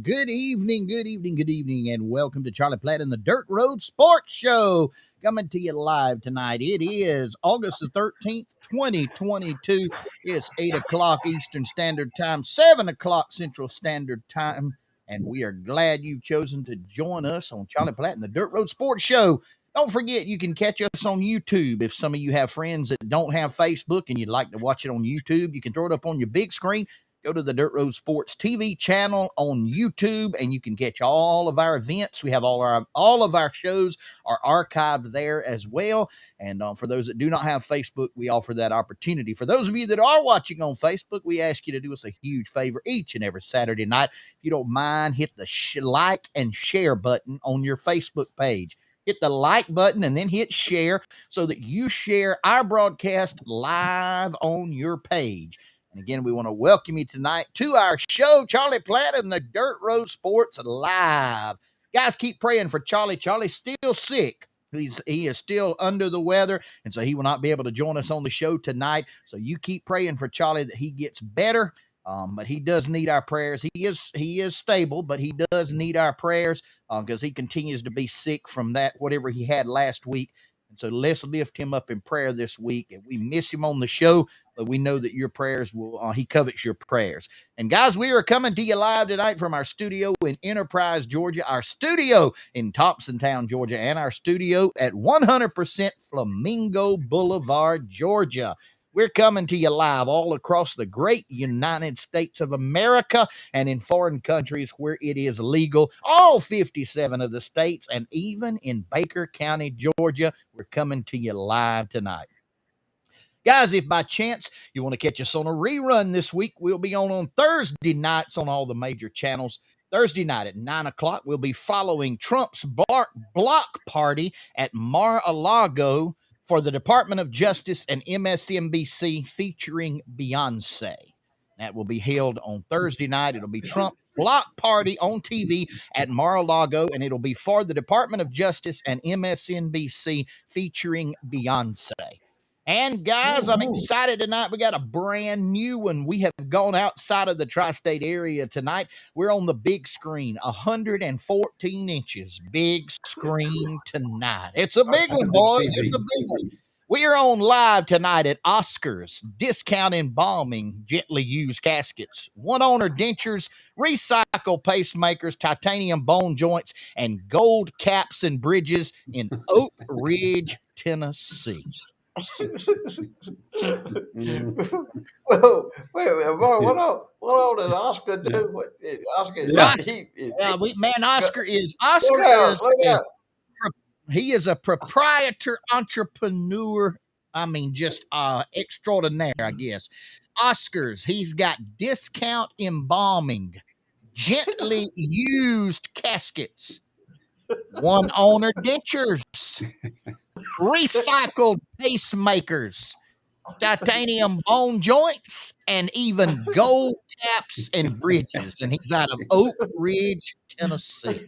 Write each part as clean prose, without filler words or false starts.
good evening, and welcome to Charlie Platt and the Dirt Road Sports Show. Coming to you live tonight. It is August the 13th, 2022. It's 8 o'clock Eastern Standard Time, 7 o'clock Central Standard Time, and we are glad you've chosen to join us on Charlie Platt and the Dirt Road Sports Show. Don't forget, you can catch us on YouTube. If some of you have friends that don't have Facebook and you'd like to watch it on YouTube, you can throw it up on your big screen. Go to the Dirt Road Sports TV channel on YouTube, and you can catch all of our events. We have all of our shows are archived there as well. And for those that do not have Facebook, we offer that opportunity. For those of you that are watching on Facebook, we ask you to do us a huge favor each and every Saturday night. If you don't mind, hit the like and share button on your Facebook page. Hit the like button and then hit share so that you share our broadcast live on your page. And again, we want to welcome you tonight to our show, Charlie Platt and the Dirt Road Sports Live. Guys, keep praying for Charlie. Charlie's still sick. He is still under the weather, and so he will not be able to join us on the show tonight. So you keep praying for Charlie that he gets better. But he does need our prayers. He is stable, but he does need our prayers because he continues to be sick from that, whatever he had last week. And so let's lift him up in prayer this week. And we miss him on the show, but we know that your prayers will, he covets your prayers. And guys, we are coming to you live tonight from our studio in Enterprise, Georgia, our studio in Thompsontown, Georgia, and our studio at 100% Flamingo Boulevard, Georgia. We're coming to you live all across the great United States of America and in foreign countries where it is legal, all 57 of the states, and even in Baker County, Georgia. We're coming to you live tonight. Guys, if by chance you want to catch us on a rerun this week, we'll be on Thursday nights on all the major channels. Thursday night at 9 o'clock, we'll be following Trump's block party at Mar-a-Lago for the Department of Justice and MSNBC featuring Beyonce. That will be held on Thursday night. It'll be Trump block party on TV at Mar-a-Lago, and it'll be for the Department of Justice and MSNBC featuring Beyonce. And guys, I'm excited tonight. We got a brand new one. We have gone outside of the tri-state area tonight. We're on the big screen, 114 inches, big screen tonight. It's a big one, boys. It's a big one. We are on live tonight at Oscars, discount embalming, gently used caskets, one-owner dentures, recycle pacemakers, titanium bone joints, and gold caps and bridges in Oak Ridge, Tennessee. Well, wait a minute, Mark, what all did Oscar do? What, Oscar, he is a proprietor, entrepreneur. I mean, just extraordinaire, I guess. Oscars, he's got discount embalming, gently used caskets, one owner dentures, recycled pacemakers, titanium bone joints, and even gold caps and bridges. And he's out of Oak Ridge, Tennessee.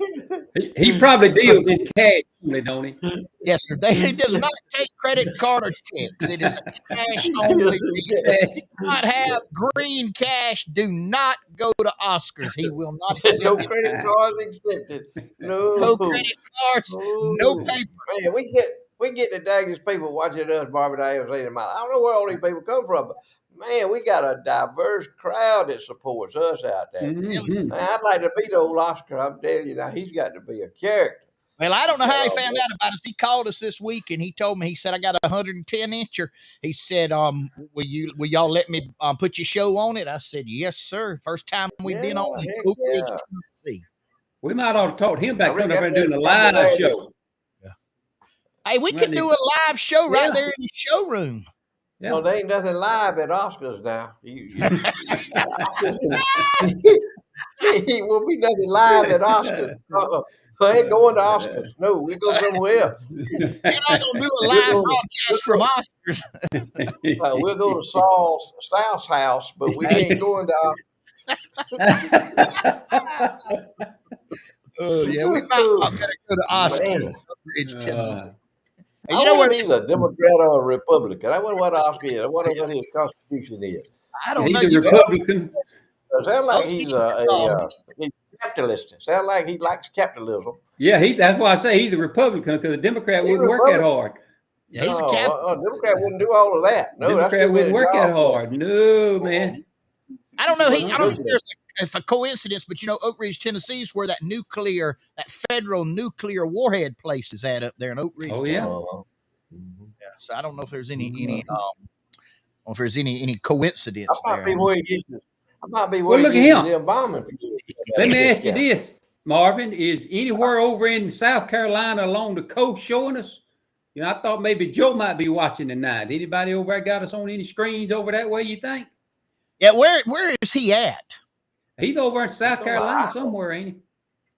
He probably deals in cash, don't he? Yes, sir. He does not take credit card or checks. It is a cash only. He does not have green cash. Do not go to Oscars. He will not accept no credit cards accepted. No credit cards. No paper. Man, we get the daggest people watching us, Barbara AFC tonight. I don't know where all these people come from, but man, we got a diverse crowd that supports us out there. Mm-hmm. Man, I'd like to be the old Oscar. I'm telling you now, he's got to be a character. Well, I don't know how he found out about us. He called us this week and he told me, he said, I got a 110 incher. He said, will y'all let me put your show on it? I said, yes, sir. First time we've been on in Oak Ridge, Tennessee. We might ought to talk to him about coming up and doing a live show. Hey, we could do a live show right there in the showroom. Yeah. Well, there ain't nothing live at Oscars now. It will be nothing live at Oscars. I ain't going to Oscars. No, we go somewhere else. You're not going to do a live broadcast from Oscars. We'll go to South's house, but we ain't going to Oscars. Oh, yeah, we might better go to Oscars. Ridge, Tennessee. You know what? He's a Democrat or a Republican. I wonder what Oscar is. I wonder what his constitution is. I don't know. He's a Republican. It sounds like he's capitalist. Sound like he likes capitalism. Yeah, that's why I say he's a Republican, because a Democrat He's wouldn't work that hard. Yeah, he's a No, capitalist. Democrat wouldn't do all of that. No, that's Democrat too wouldn't many work that jobs. hard. No, man. I don't know. I don't know Goodness. if a coincidence, but Oak Ridge, Tennessee is where that federal nuclear warhead place is at up there in Oak Ridge. Oh yeah. Yeah. So I don't know if there's any coincidence I might there. be where he gets his. I might be Well, where look he at gets him. his bombing. Let me ask you this, Marvin. Is anywhere over in South Carolina along the coast showing us? I thought maybe Joe might be watching tonight. Anybody over there got us on any screens over that way, you think? Yeah, where is he at? He's over in South Carolina somewhere, ain't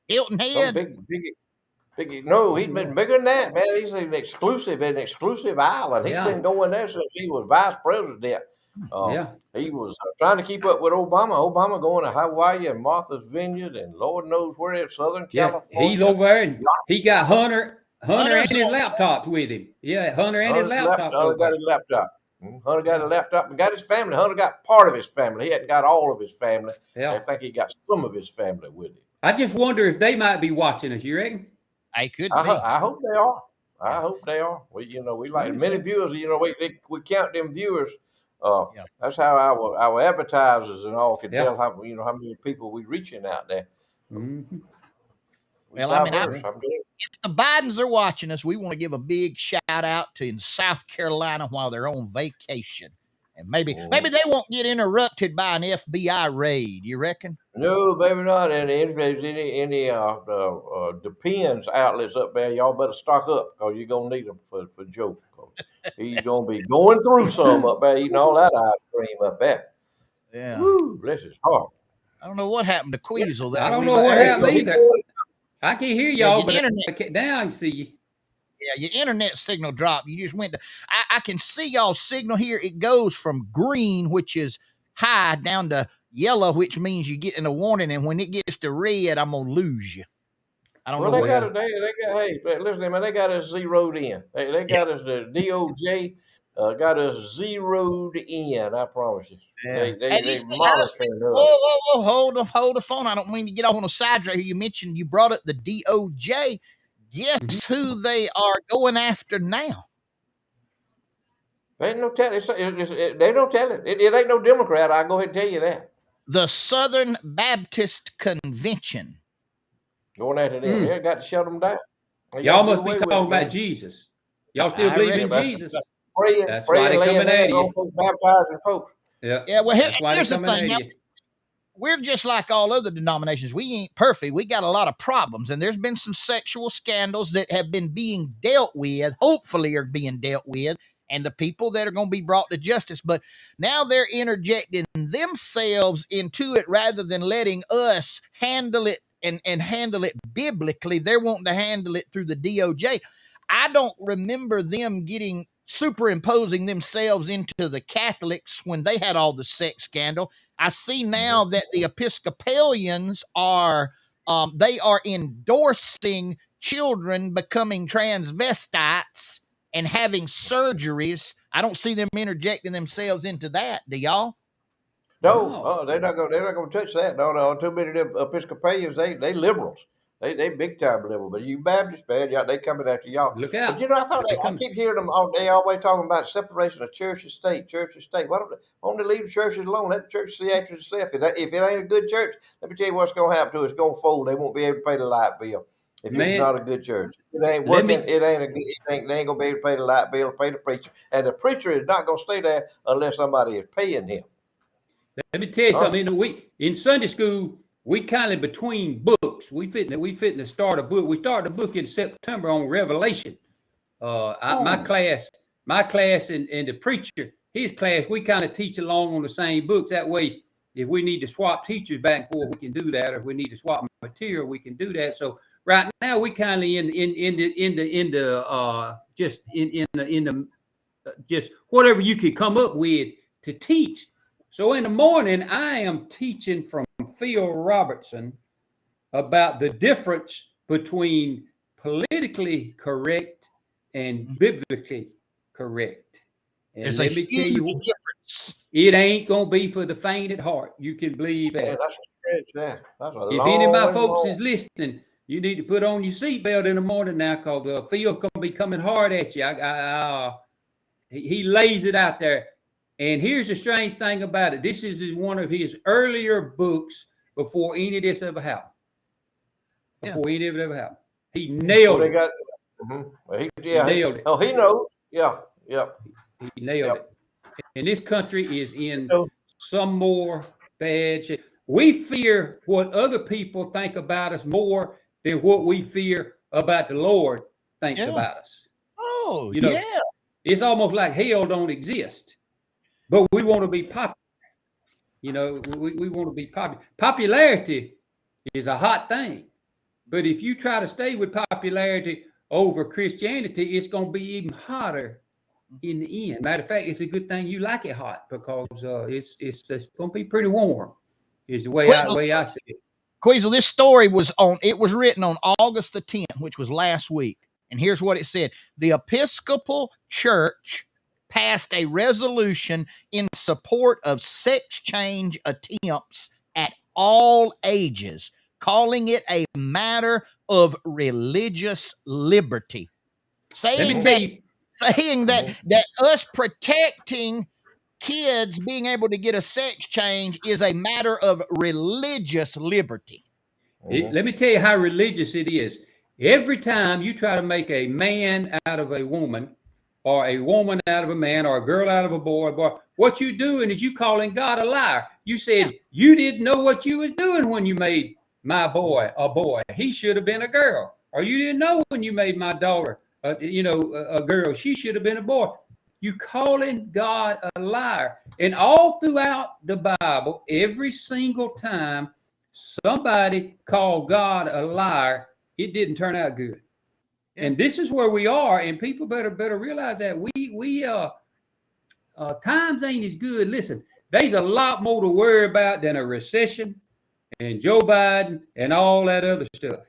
he? Hilton Head. Big. No, he's been bigger than that, man. He's an exclusive island. He's been going there since he was vice president. He was trying to keep up with Obama. Obama going to Hawaii and Martha's Vineyard and Lord knows where it's Southern California. He's over there, and he got Hunter and his laptop with him. Yeah, Hunter and his laptop. Hunter got his laptop. Hunter got a laptop and got his family. Hunter got part of his family. He hadn't got all of his family. Yeah. I think he got some of his family with him. I just wonder if they might be watching us. You reckon? I could be. I hope they are. I hope they are. We like many viewers. We count them viewers. That's how our advertisers and all can tell how many people we reaching out there. Mm-hmm. Well, if the Bidens are watching us, we want to give a big shout out to in South Carolina while they're on vacation, and maybe they won't get interrupted by an FBI raid. You reckon? No, maybe not. And if there's any Depends outlets up there, y'all better stock up because you're gonna need them for Joe. He's gonna be going through some up there, eating all that ice cream up there. Yeah. Woo, bless his heart. I don't know what happened to Queasel. I don't know what happened either. I can hear y'all, but now I can see you. Yeah, your internet signal dropped. You just went to. I can see y'all's signal here. It goes from green, which is high, down to yellow, which means you get in a warning. And when it gets to red, I'm gonna lose you. I don't know. They got hey, listen, man, they got us zeroed in. They got us the DOJ. Got us zeroed in. I promise you. Yeah. They monitoring us. Whoa, hold the phone. I don't mean to get off on a side track. You mentioned you brought up the DOJ. Guess who they are going after now? They ain't no tell. They don't tell it. It ain't no Democrat. I'll go ahead and tell you that. The Southern Baptist Convention. Going after them. They got to shut them down. Y'all must be talking about Jesus. Y'all still believe in Jesus. That's why they're coming at you. Baptizing folks. Yeah. Well, here's the thing. Now, we're just like all other denominations. We ain't perfect. We got a lot of problems, and there's been some sexual scandals that have been being dealt with. Hopefully, are being dealt with, and the people that are going to be brought to justice. But now they're interjecting themselves into it rather than letting us handle it and handle it biblically. They're wanting to handle it through the DOJ. I don't remember them superimposing themselves into the Catholics when they had all the sex scandal. I see now that the Episcopalians are endorsing children becoming transvestites and having surgeries. I don't see them interjecting themselves into that. Do y'all? No, they're not going to touch that. No. Too many of them Episcopalians, they liberals. They big time liberal. But you Baptists, man, they coming after y'all. Look out! But I keep hearing them all day, always talking about separation of church and state. Why don't they leave the churches alone? Let the church see after itself. If it ain't a good church, let me tell you what's going to happen to it. It's going to fold. They won't be able to pay the light bill. If it's not a good church, it ain't working. They ain't going to be able to pay the light bill, pay the preacher, and the preacher is not going to stay there unless somebody is paying him. Let me tell you something. In Sunday school, we kind of between books. We fitting to start a book. We started a book in September on Revelation. My class and the preacher, his class, we kind of teach along on the same books. That way, if we need to swap teachers back and forth, we can do that. Or if we need to swap material, we can do that. So right now, we kind of just whatever you could come up with to teach. So in the morning, I am teaching from Phil Robertson about the difference between politically correct and biblically correct. And There's a let me tell huge you, difference. it ain't gonna be for the faint at heart. You can believe Yeah, that. that's a stretch. Yeah, that's a If any of my long folks road. is listening, you need to put on your seatbelt in the morning now, because the field's gonna be coming hard at you. He lays it out there. And here's the strange thing about it. This is one of his earlier books before any of this ever happened. Before any of it ever happened. He nailed They it. got. He nailed it. Oh, he knows. Yeah, yeah, He nailed yeah. it. And this country is in So, some more bad shape. We fear what other people think about us more than what we fear about the Lord thinks Yeah. about us. Oh, You know, yeah. it's almost like hell don't exist, but we want to be popular. You know, we want to be popular. Popularity is a hot thing, but if you try to stay with popularity over Christianity, it's going to be even hotter in the end. Matter of fact, it's a good thing you like it hot, because it's going to be pretty warm. Is the way I see it. Queasel, this story was written on August the 10th, which was last week. And here's what it said. The Episcopal Church passed a resolution in support of sex change attempts at all ages, calling it a matter of religious liberty. Let me Saying tell that you, that us protecting kids being able to get a sex change is a matter of religious liberty. let me tell you how religious it is. Every time you try to make a man out of a woman, or a woman out of a man, or a girl out of a boy, what you're doing is you calling God a liar. You said you didn't know what you was doing when you made my boy a boy. He should have been a girl. Or you didn't know when you made my daughter, a girl. She should have been a boy. You calling God a liar. And all throughout the Bible, every single time somebody called God a liar, it didn't turn out good. Yeah. And this is where we are, and people better realize that we times ain't as good. Listen, there's a lot more to worry about than a recession and Joe Biden and all that other stuff.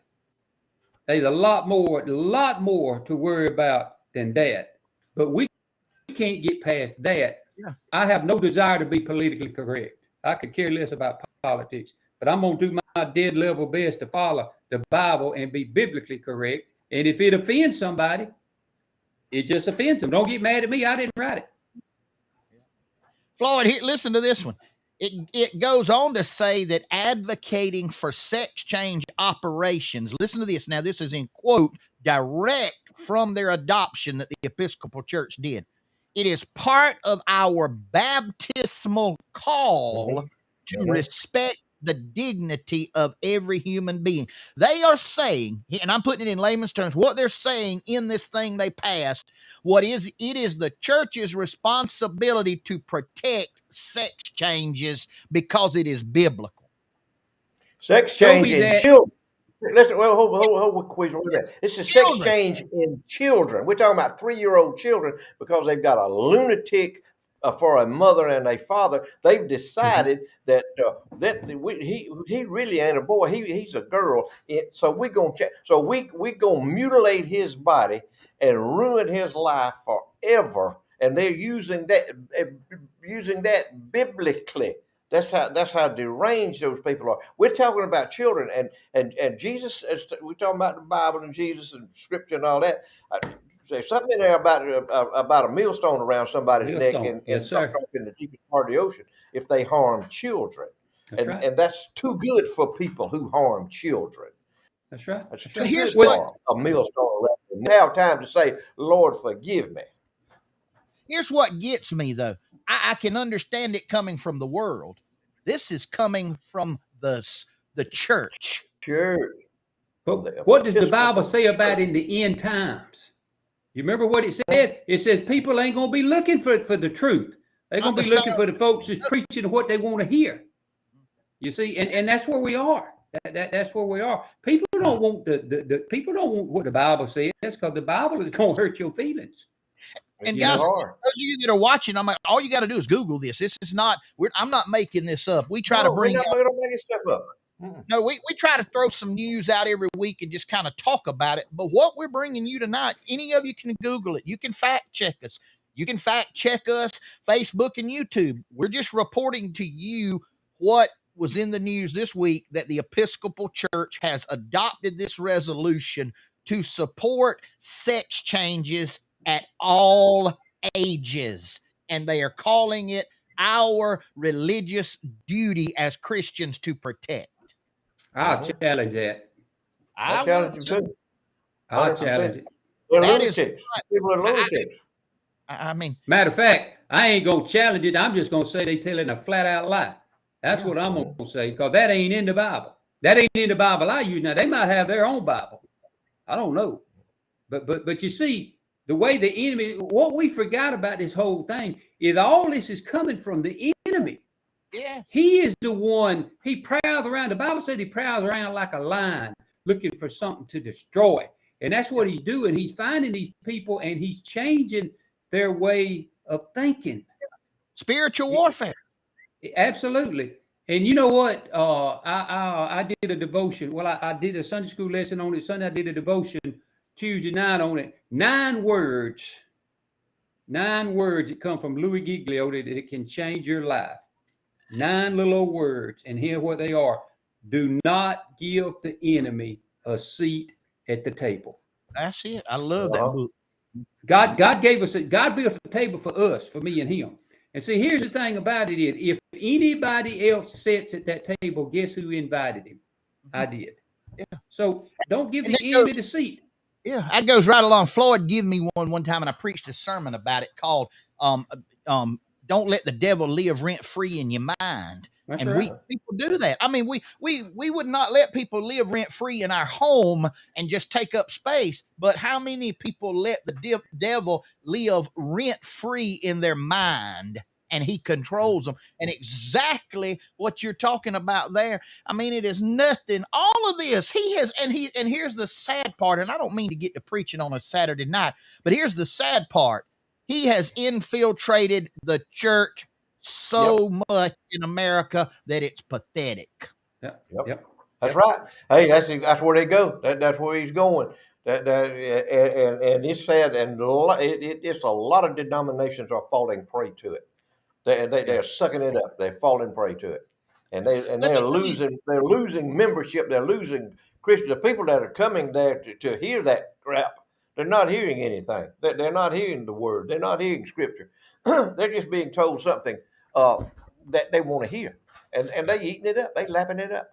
There's a lot more to worry about than that. But we can't get past that. Yeah. I have no desire to be politically correct. I could care less about politics, but I'm going to do my dead level best to follow the Bible and be biblically correct. And if it offends somebody, it just offends them. Don't get mad at me. I didn't write it. Floyd, here, listen to this one. It goes on to say that advocating for sex change operations, listen to this. Now, this is in quote, direct from their adoption that the Episcopal Church did. It is part of our baptismal call to respect the dignity of every human being. They are saying, and I'm putting it in layman's terms, what they're saying in this thing they passed, it is the church's responsibility to protect sex changes because it is biblical. Sex change in children. Listen, well, hold quiz. This is sex change in children. We're talking about 3-year-old children because they've got a lunatic for a mother and a father. They've decided that he really ain't a boy. He's a girl. So we're gonna mutilate his body and ruin his life forever. And they're using that biblically. That's how deranged those people are. We're talking about children, and Jesus. We're talking about the Bible and Jesus and Scripture and all that. There's something in there about a millstone around somebody's neck and drop in the deepest part of the ocean if they harm children. And that's too good for people who harm children. That's right. That's too good for a millstone around. Now, time to say, Lord, forgive me. Here's what gets me, though. I can understand it coming from the world. This is coming from the church. Sure. But what does the Bible say about in the end times? You remember what it said? It says people ain't going to be looking for the truth. They're going to be looking for the folks who's preaching what they want to hear. You see, and that's where we are. That's where we are. People don't want the people don't want what the Bible says, because the Bible is going to hurt your feelings. And guys, those of you that are watching, I'm like, all you got to do is Google this. This is not. I'm not making this up. We try to bring. We don't make stuff up. No, we try to throw some news out every week and just kind of talk about it. But what we're bringing you tonight, any of you can Google it. You can fact check us. You can fact check us, Facebook and YouTube. We're just reporting to you what was in the news this week, that the Episcopal Church has adopted this resolution to support sex changes at all ages. And they are calling it our religious duty as Christians to protect. I'll challenge that. I challenge him too. I'll 100%. challenge it. They're That is lunatics. People are lunatics. I mean, matter of fact, I ain't gonna challenge it. I'm just gonna say they telling a flat out lie. That's what I'm gonna say, because that ain't in the Bible. That ain't in the Bible I use. Now they might have their own Bible. I don't know, but you see the way the enemy. What we forgot about this whole thing is all this is coming from the enemy. yeah, He is the one. He prowls around. The Bible said he prowls around like a lion, looking for something to destroy. And that's what he's doing. He's finding these people and he's changing their way of thinking. spiritual warfare. Absolutely. And you know what? I did a devotion. Well, I did a Sunday school lesson on it. Sunday I did a devotion Tuesday night on it. 9 words that come from Louis Giglio that it can change your life. 9 little old words. And here what they are. Do not give the enemy a seat at the table. That's it. I love that book. God gave us God built a table for us, for me and him. And see, here's the thing about it is, if anybody else sits at that table, guess who invited him? I did. Yeah. So don't give the enemy the seat. Yeah, that goes right along. Floyd gave me one time, and I preached a sermon about it called "Don't Let the Devil Live Rent Free in Your Mind." That's and right. people do that. I mean, we would not let people live rent free in our home and just take up space. But how many people let the devil live rent free in their mind, and he controls them? And exactly what you're talking about there. I mean, it is nothing. All of this he has, and here's the sad part. And I don't mean to get to preaching on a Saturday night, but here's the sad part. He has infiltrated the church so much in America that it's pathetic. Yep. That's right. Hey, that's where they go. That's where he's going. And it's sad, and it's a lot of denominations are falling prey to it. They're sucking it up. They're falling prey to it, and they're losing membership. They're losing Christians. The people that are coming there to hear that crap, they're not hearing anything. They're not hearing the word. They're not hearing scripture. They're just being told something that they want to hear, and they eating it up. They lapping it up.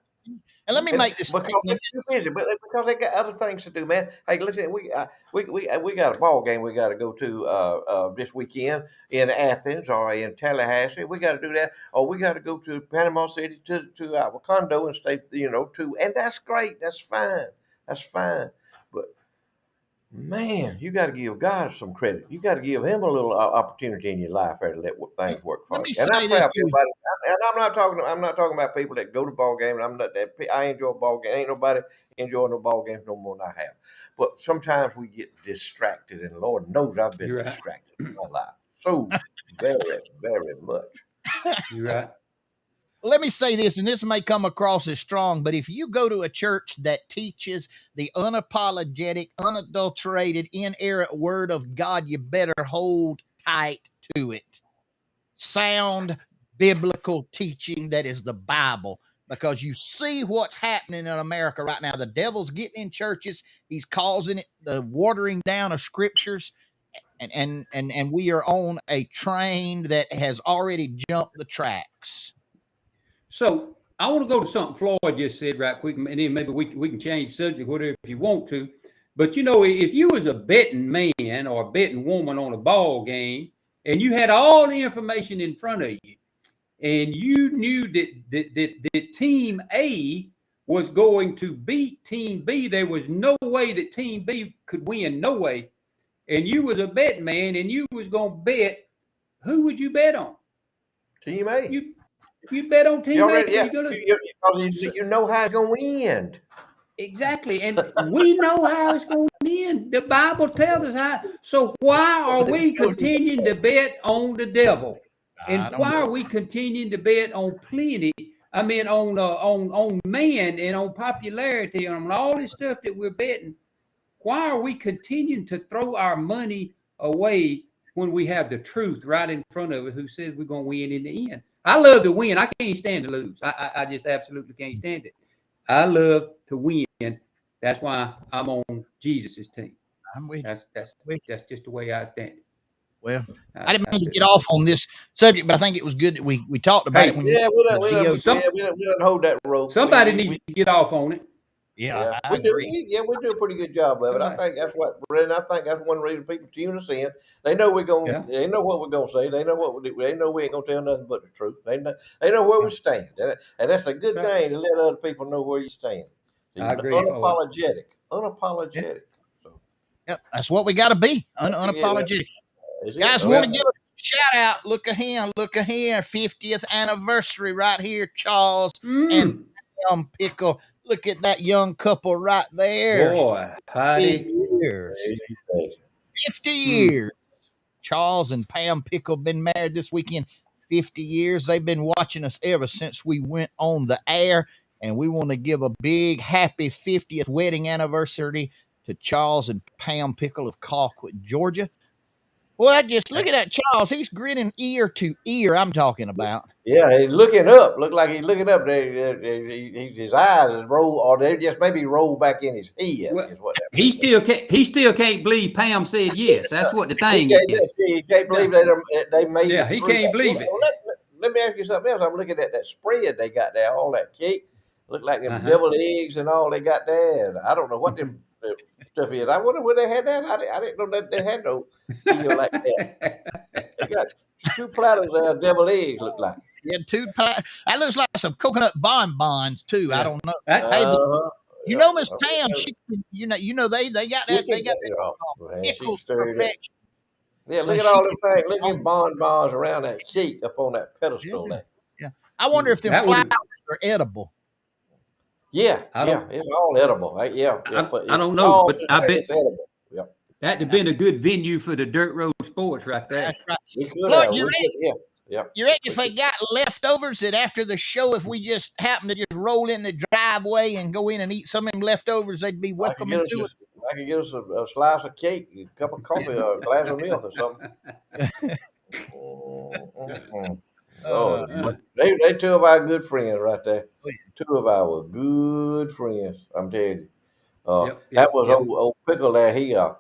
And let me make this because they're too busy, but because they got other things to do, man. Hey, listen, we got a ball game we got to go to this weekend in Athens or in Tallahassee. We got to do that, or we got to go to Panama City to our condo and stay, and that's great. That's fine. That's fine. But man, you got to give God some credit. You got to give Him a little opportunity in your life there to let things work for you. And I'm proud of everybody. And I'm not talking about people that go to ball games. I enjoy ball games. Ain't nobody enjoying no ball games no more than I have. But sometimes we get distracted, and Lord knows I've been distracted in my life so very, very much. You're right. Let me say this, and this may come across as strong, but if you go to a church that teaches the unapologetic, unadulterated, inerrant word of God, you better hold tight to it. Sound biblical teaching that is the Bible, because you see what's happening in America right now. The devil's getting in churches. He's causing it, the watering down of scriptures. And we are on a train that has already jumped the tracks. So I want to go to something Floyd just said right quick, and then maybe we can change the subject, whatever, if you want to. But, if you was a betting man or a betting woman on a ball game, and you had all the information in front of you, and you knew that Team A was going to beat Team B, there was no way that Team B could win, no way. And you was a betting man, and you was going to bet, who would you bet on? Team A. You bet on Team A. Yeah. You know how it's going to end. Exactly. And we know how it's going to end. The Bible tells us how. So why are we continuing to bet on the devil? And why are we continuing to bet on plenty? I mean, on man and on popularity and on all this stuff that we're betting. Why are we continuing to throw our money away when we have the truth right in front of us who says we're going to win in the end. I love to win. I can't stand to lose. I just absolutely can't stand it. I love to win. That's why I'm on Jesus' team. I'm with you. That's just the way I stand it. Well, I didn't mean to get off on this subject, but I think it was good that we talked about it. When we don't hold that rope. Somebody needs to get off on it. Yeah, I we do. agree. We do a pretty good job of it. I think that's what, Brendan. I think that's one reason people tune us in. They know we're going. Yeah. They know what we're going to say. They know what we do. They know we ain't going to tell nothing but the truth. They know where we stand, and that's a good thing to let other people know where you stand. I agree. Unapologetic. So, Yep, that's what we got to be. Unapologetic. Guys, want to give a shout out. Look at him. 50th anniversary right here, Charles and Pickle. Look at that young couple right there. Boy, 50 years. 50 years. Charles and Pam Pickle been married this weekend. 50 years. They've been watching us ever since we went on the air. And we want to give a big happy 50th wedding anniversary to Charles and Pam Pickle of Colquitt, Georgia. Well, look at that Charles. He's grinning ear to ear. I'm talking about. Yeah, he's looking up. Look like he's looking up. His eyes is roll, or they just maybe roll back in his head. Well, is what he still can't believe Pam said yes. That's what the thing is. He can't believe they made. Yeah, he can't believe it. Let me ask you something else. I'm looking at that spread they got there. All that cake look like them deviled eggs and all they got there. And I don't know what them stuff is. I wonder where they had that. I didn't know that they had no deal like that. They got 2 platters of deviled eggs. Look like. Yeah, 2 platters. That looks like some coconut bonbons too. Yeah. I don't know. Hey, Miss Pam. She, they got that. They got that pickles perfection. Yeah, look at all them things. Look at them bonbons around that cake up on that pedestal there. Yeah, I wonder if them flowers are edible. Yeah, it's all edible. I don't know, but I bet it's edible. Yep. That'd have been a good venue for the Dirt Road Sports right there. That's right. Floyd, you reckon if they got leftovers that after the show, if we just happen to just roll in the driveway and go in and eat some of them leftovers, they'd be welcome into it? I could get us a slice of cake, a cup of coffee, or a glass of milk or something. They 2 of our good friends right there. 2 of our good friends. I'm telling you. That was old Pickle there. He was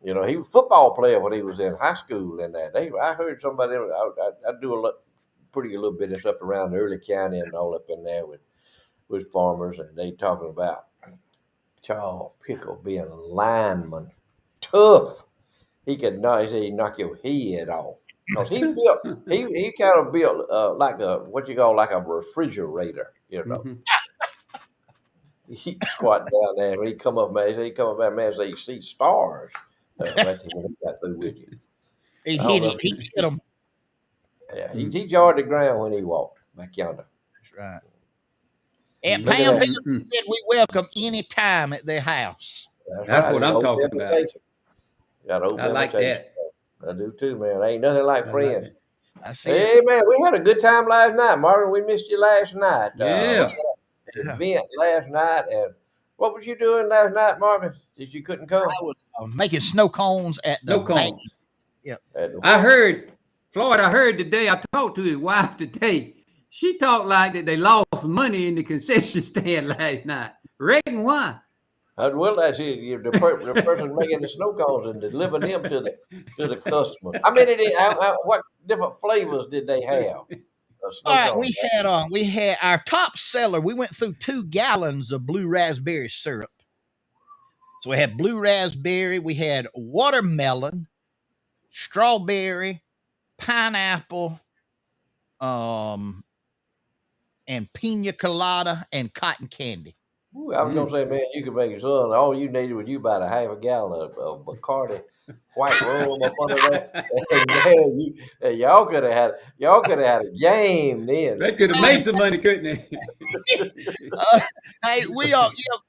a football player when he was in high school and that. I heard somebody. I do pretty little business up around Early County and all up in there with farmers, and they talking about Charles Pickle being a lineman, tough. He could knock your head off. Cause he kind of built like a refrigerator, He squat down there and he come up, man. So you see stars right there when he got through with you. He hit him. Yeah, he jarred the ground when he walked back yonder. That's right. And Pam said we welcome any time at their house. That's what I'm talking about. I like that. I do too, man. Ain't nothing like friends. Hey, man, we had a good time last night, Marvin. We missed you last night. Yeah. Event last night, and what was you doing last night, Marvin? That you couldn't come? I was making snow cones at the bank. Yep. I heard today. I talked to his wife today. She talked like that they lost money in the concession stand last night. Reckon why? Well, that's it. The person making the snow cones and delivering them to the customer. I mean, what different flavors did they have? All right, we had our top seller. We went through 2 gallons of blue raspberry syrup. So we had blue raspberry, we had watermelon, strawberry, pineapple, and pina colada and cotton candy. Ooh, I was gonna say, man, you could make it son. All you needed was you about a half a gallon of Bacardi white rum up under that. And man, y'all could have had a game then. They could have made some money, couldn't they? Hey,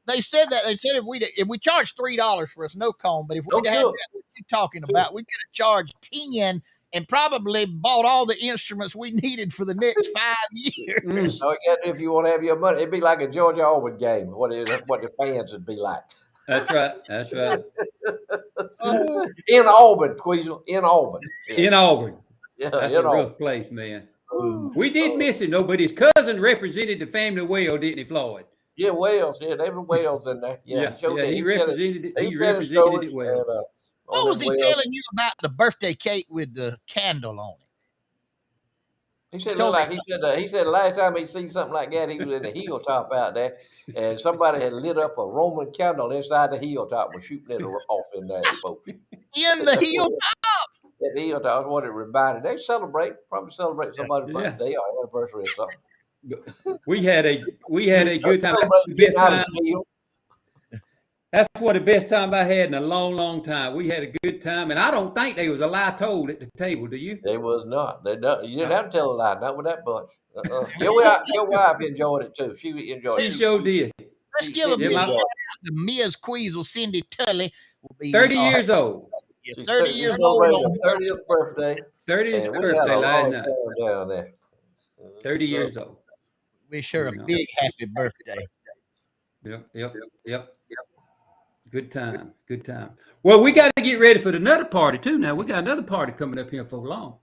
they said that. They said if we charged $3 for a snow cone, but if we had that, what you talking about, we could have charged 10 and probably bought all the instruments we needed for the next 5 years. So if you want to have your money, it'd be like a Georgia Auburn game. What the fans would be like. That's right. In Auburn, Queasel, in Auburn. Yeah, In Auburn. yeah, That's in a rough Auburn. place, man. Ooh. We did miss him though, but his cousin represented the family well, didn't he, Floyd? Yeah, Wales. Yeah, there was Wales in there. Yeah, Yeah, he showed yeah, that. he represented it. He He was telling represented stories it well. and on What was them he Wales. telling you about the birthday cake with the candle on it? He said, look Told me like he said the last time he seen something like that, he was in the hilltop out there, and somebody had lit up a Roman candle inside the hilltop, was shooting it off in there at folks. in the That's hill. At the hilltop, that's what it reminded. They probably celebrate somebody's Yeah. birthday or anniversary or something. We had a good time. That's Celebrate the getting best out of time. jail. That's what the best time I had in a long, long time. We had a good time, and I don't think there was a lie told at the table. Do you? They was not. They don't. You didn't No. have to tell a lie. Not with that bunch. Your wife enjoyed it too. She enjoyed She it. sure did. Let's give a Yeah, big my shout out to Ms. Queasel Cindy Tully. Will be 30 years old. She's 30 she years old celebrated on her 30th birthday, 30th and we had birthday a last long night. time down there. 30 years old. Wish her a No. big happy birthday. Yep. Good time. Good time. Well, we got to get ready for another party too. Now we got another party coming up here for long.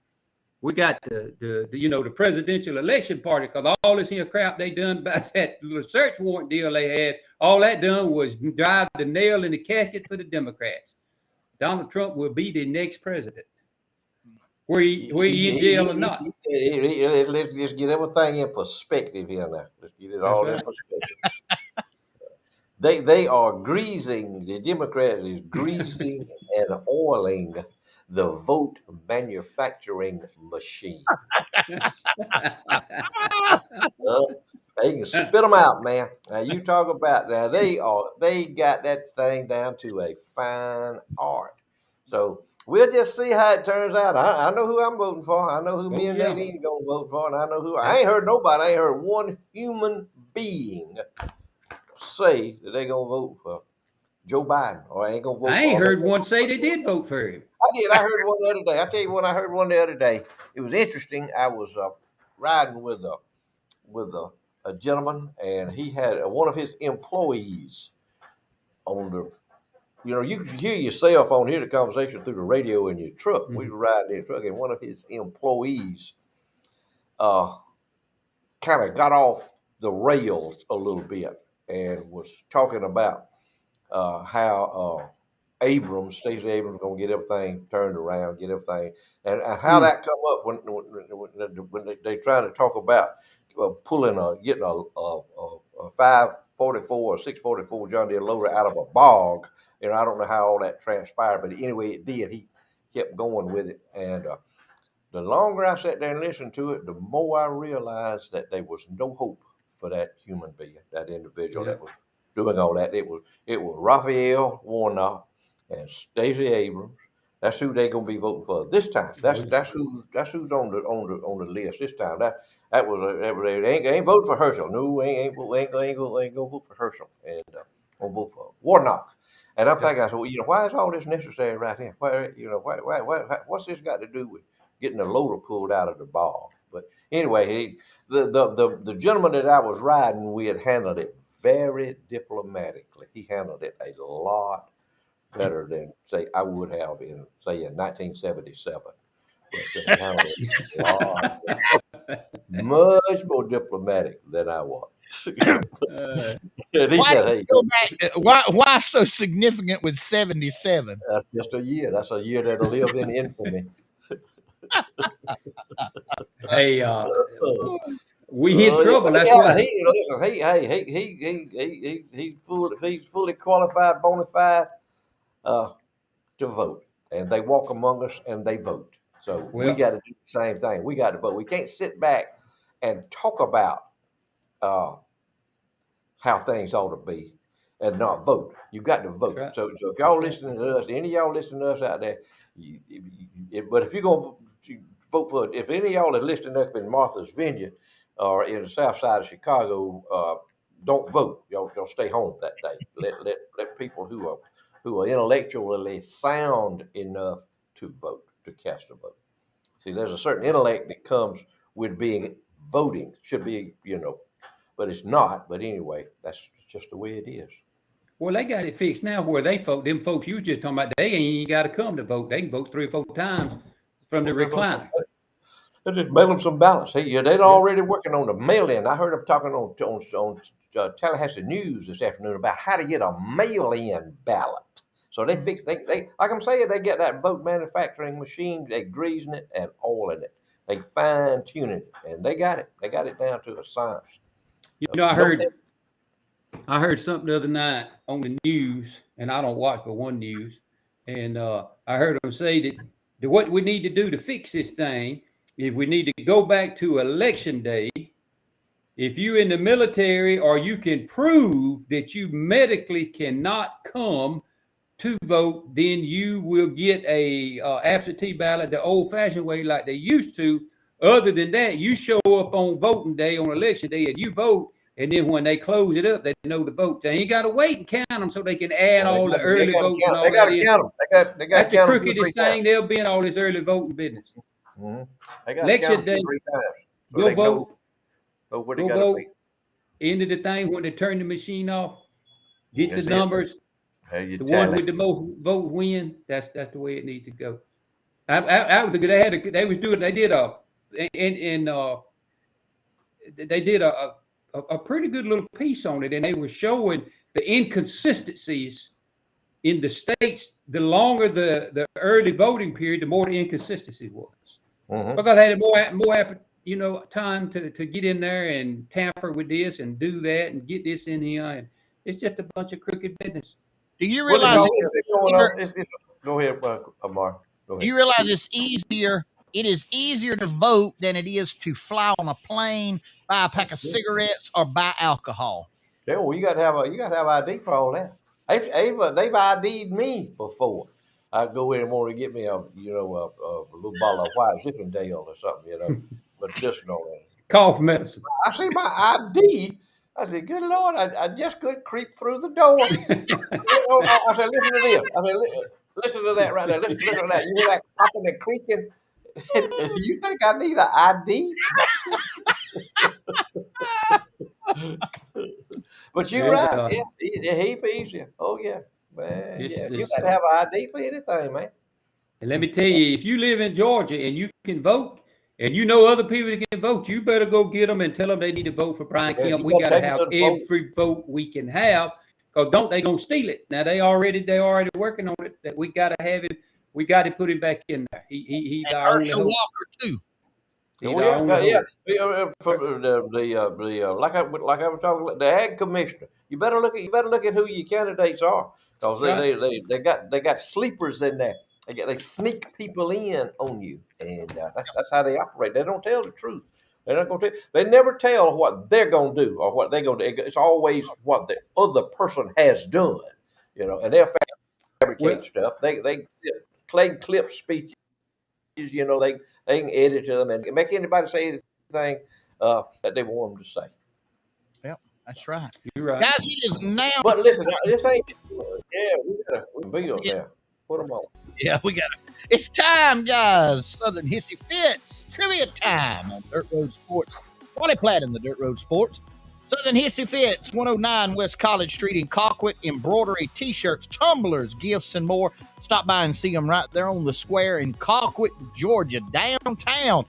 We got the presidential election party because all this here crap they done about that little search warrant deal they had. All that done was drive the nail in the casket for the Democrats. Donald Trump will be the next president. Were he in jail or not? Let's just get everything in perspective here now. Let's get it all in perspective. They are greasing, the Democrats is greasing and oiling the vote manufacturing machine. They can spit them out, man. Now you talk about now they got that thing down to a fine art. So we'll just see how it turns out. I know who I'm voting for. I know who me and yeah. Nadine gonna vote for, and I know who I ain't heard nobody. I ain't heard one human being say that they gonna vote for Joe Biden or ain't gonna vote I for. ain't heard one say they did vote for him. I did. I heard one the other day. I tell you what, I heard one the other day. It was interesting. I was riding with a gentleman, and he had one of his employees on the. You can hear your cell phone, hear the conversation through the radio in your truck. Mm-hmm. We were riding in the truck, and one of his employees kind of got off the rails a little bit and was talking about how Stacey Abrams, going to get everything turned around, get everything, and how that come up when they try to talk about getting a 544 or 644 John Deere loader out of a bog. I don't know how all that transpired, but anyway, it did. He kept going with it, and the longer I sat there and listened to it, the more I realized that there was no hope for that human being, that individual that was doing all that. It was Raphael Warnock and Stacey Abrams. That's who they're gonna be voting for this time. That's who's on the list this time. That was they ain't voting for Herschel. No, ain't gonna vote for Herschel, and gonna vote for Warnock. And I'm thinking, I said, well, why is all this necessary right here? What's this got to do with getting the loader pulled out of the bog? But anyway, the gentleman that I was riding with handled it very diplomatically. He handled it a lot better than say I would have in 1977. But he handled it a lot much more diplomatic than I was. And he said, "Hey, Go back. Why so significant with 77? that's just a year. That's a year that'll live in infamy." Hey, we in trouble. That's why. He's fully qualified, bona fide to vote, and they walk among us and they vote. So we got to do the same thing. We got to vote. We can't sit back and talk about how things ought to be and not vote. You got to vote. Right. So if y'all listening to us, any of y'all listening to us out there, but if you're gonna vote for, if any of y'all are listening up in Martha's Vineyard or in the south side of Chicago, don't vote. Y'all stay home that day. Let people who are intellectually sound enough to vote, to cast a vote. See, there's a certain intellect that comes with voting. Should be, but it's not. But anyway, that's just the way it is. Well, they got it fixed now where them folks you was just talking about, they ain't even got to come to vote. They can vote 3 or 4 times from the recliner. They just mail them some ballots. They're already working on the mail-in. I heard them talking on Tallahassee News this afternoon about how to get a mail-in ballot. So they fix they like I'm saying, they get that vote manufacturing machine, they greasing it and oiling it. They fine tuning it, and they got it. They got it down to a science. You know, I heard something the other night on the news, and I don't watch but one news, and I heard them say that what we need to do to fix this thing is we need to go back to election day. If you're in the military or you can prove that you medically cannot come to vote, then you will get a absentee ballot the old-fashioned way like they used to. Other than that, you show up on voting day, on election day, and you vote. And then when they close it up, they know the votes. They ain't got to wait and count them so they can add all the early votes and all that. They got to count them. They got That's the crookedest thing they'll be in all this early voting business. They got Election day, 3 times. So go vote. Go vote. End of the thing when they turn the machine off. Get the numbers. The one with the most vote win. That's the way it needs to go. They did a pretty good little piece on it, and they were showing the inconsistencies in the states. The longer the early voting period, the more the inconsistency was. Because they had more time to get in there and tamper with this and do that and get this in here, and it's just a bunch of crooked business. Do you realize? Go ahead, Amar. Do you realize it's easier? It is easier to vote than it is to fly on a plane, buy a pack of cigarettes, or buy alcohol. Yeah, well, you got to have ID for all that. They've ID'd me before. I go in and want to get me a little bottle of white Zinfandel or something, but just no. Cough medicine. I see my ID. I said, good Lord, I just couldn't creep through the door. I said, listen to this. I said, listen to that right there. Listen to that. You hear that popping and creaking? You think I need an ID? But you're right. Yeah, heap easier. Oh, yeah. Man, you got to have an ID for anything, man. And let me tell you, if you live in Georgia and you can vote, and you know other people that can vote, you better go get them and tell them they need to vote for Brian Kemp. We got to have every vote we can have, because don't they gonna steal it? Now they already working on it. That we got to have it. We got to put him back in there. He's and our only Herschel Walker too. Like I was talking, the ag commissioner. You better look at who your candidates are, because they got sleepers in there. They sneak people in on you, and that's how they operate. They don't tell the truth. They're not going to tell. They never tell what they're going to do or what they're going to do. It's always what the other person has done, And they'll fabricate stuff. They clip speeches. They can edit them and make anybody say anything that they want them to say. Yep, that's right. You're right, guys. It is now. But listen, this ain't. Yeah, we build now. Put them on. Yeah, we got it. It's time, guys. Southern Hissy Fits trivia time on Dirt Road Sports. Wally Platt in the Dirt Road Sports. Southern Hissy Fits, 109 West College Street in Colquitt. Embroidery, T-shirts, tumblers, gifts, and more. Stop by and see them right there on the square in Colquitt, Georgia, downtown.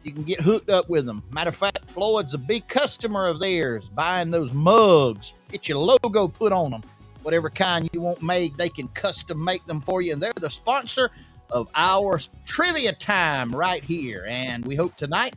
You can get hooked up with them. Matter of fact, Floyd's a big customer of theirs, buying those mugs. Get your logo put on them. Whatever kind you want made, they can custom make them for you. And they're the sponsor of our trivia time right here. And we hope tonight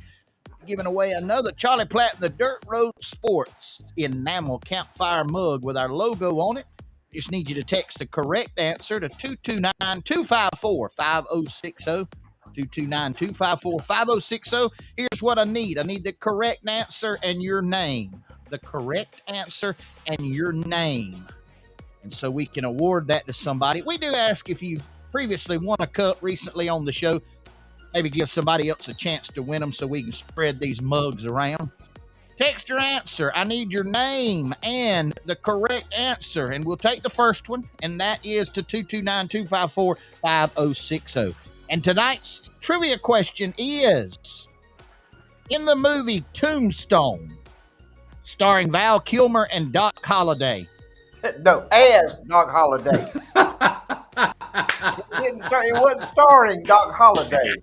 giving away another Charlie Platt and the Dirt Road Sports enamel campfire mug with our logo on it. Just need you to text the correct answer to 229-254-5060. 229-254-5060. Here's what I need. I need the correct answer and your name. The correct answer and your name. And so we can award that to somebody. We do ask if you've previously won a cup recently on the show, maybe give somebody else a chance to win them so we can spread these mugs around. Text your answer. I need your name and the correct answer. And we'll take the first one, and that is to 229-254-5060. And tonight's trivia question is, in the movie Tombstone, starring Val Kilmer and Doc Holliday, No, as Doc Holliday. It wasn't starring Doc Holliday.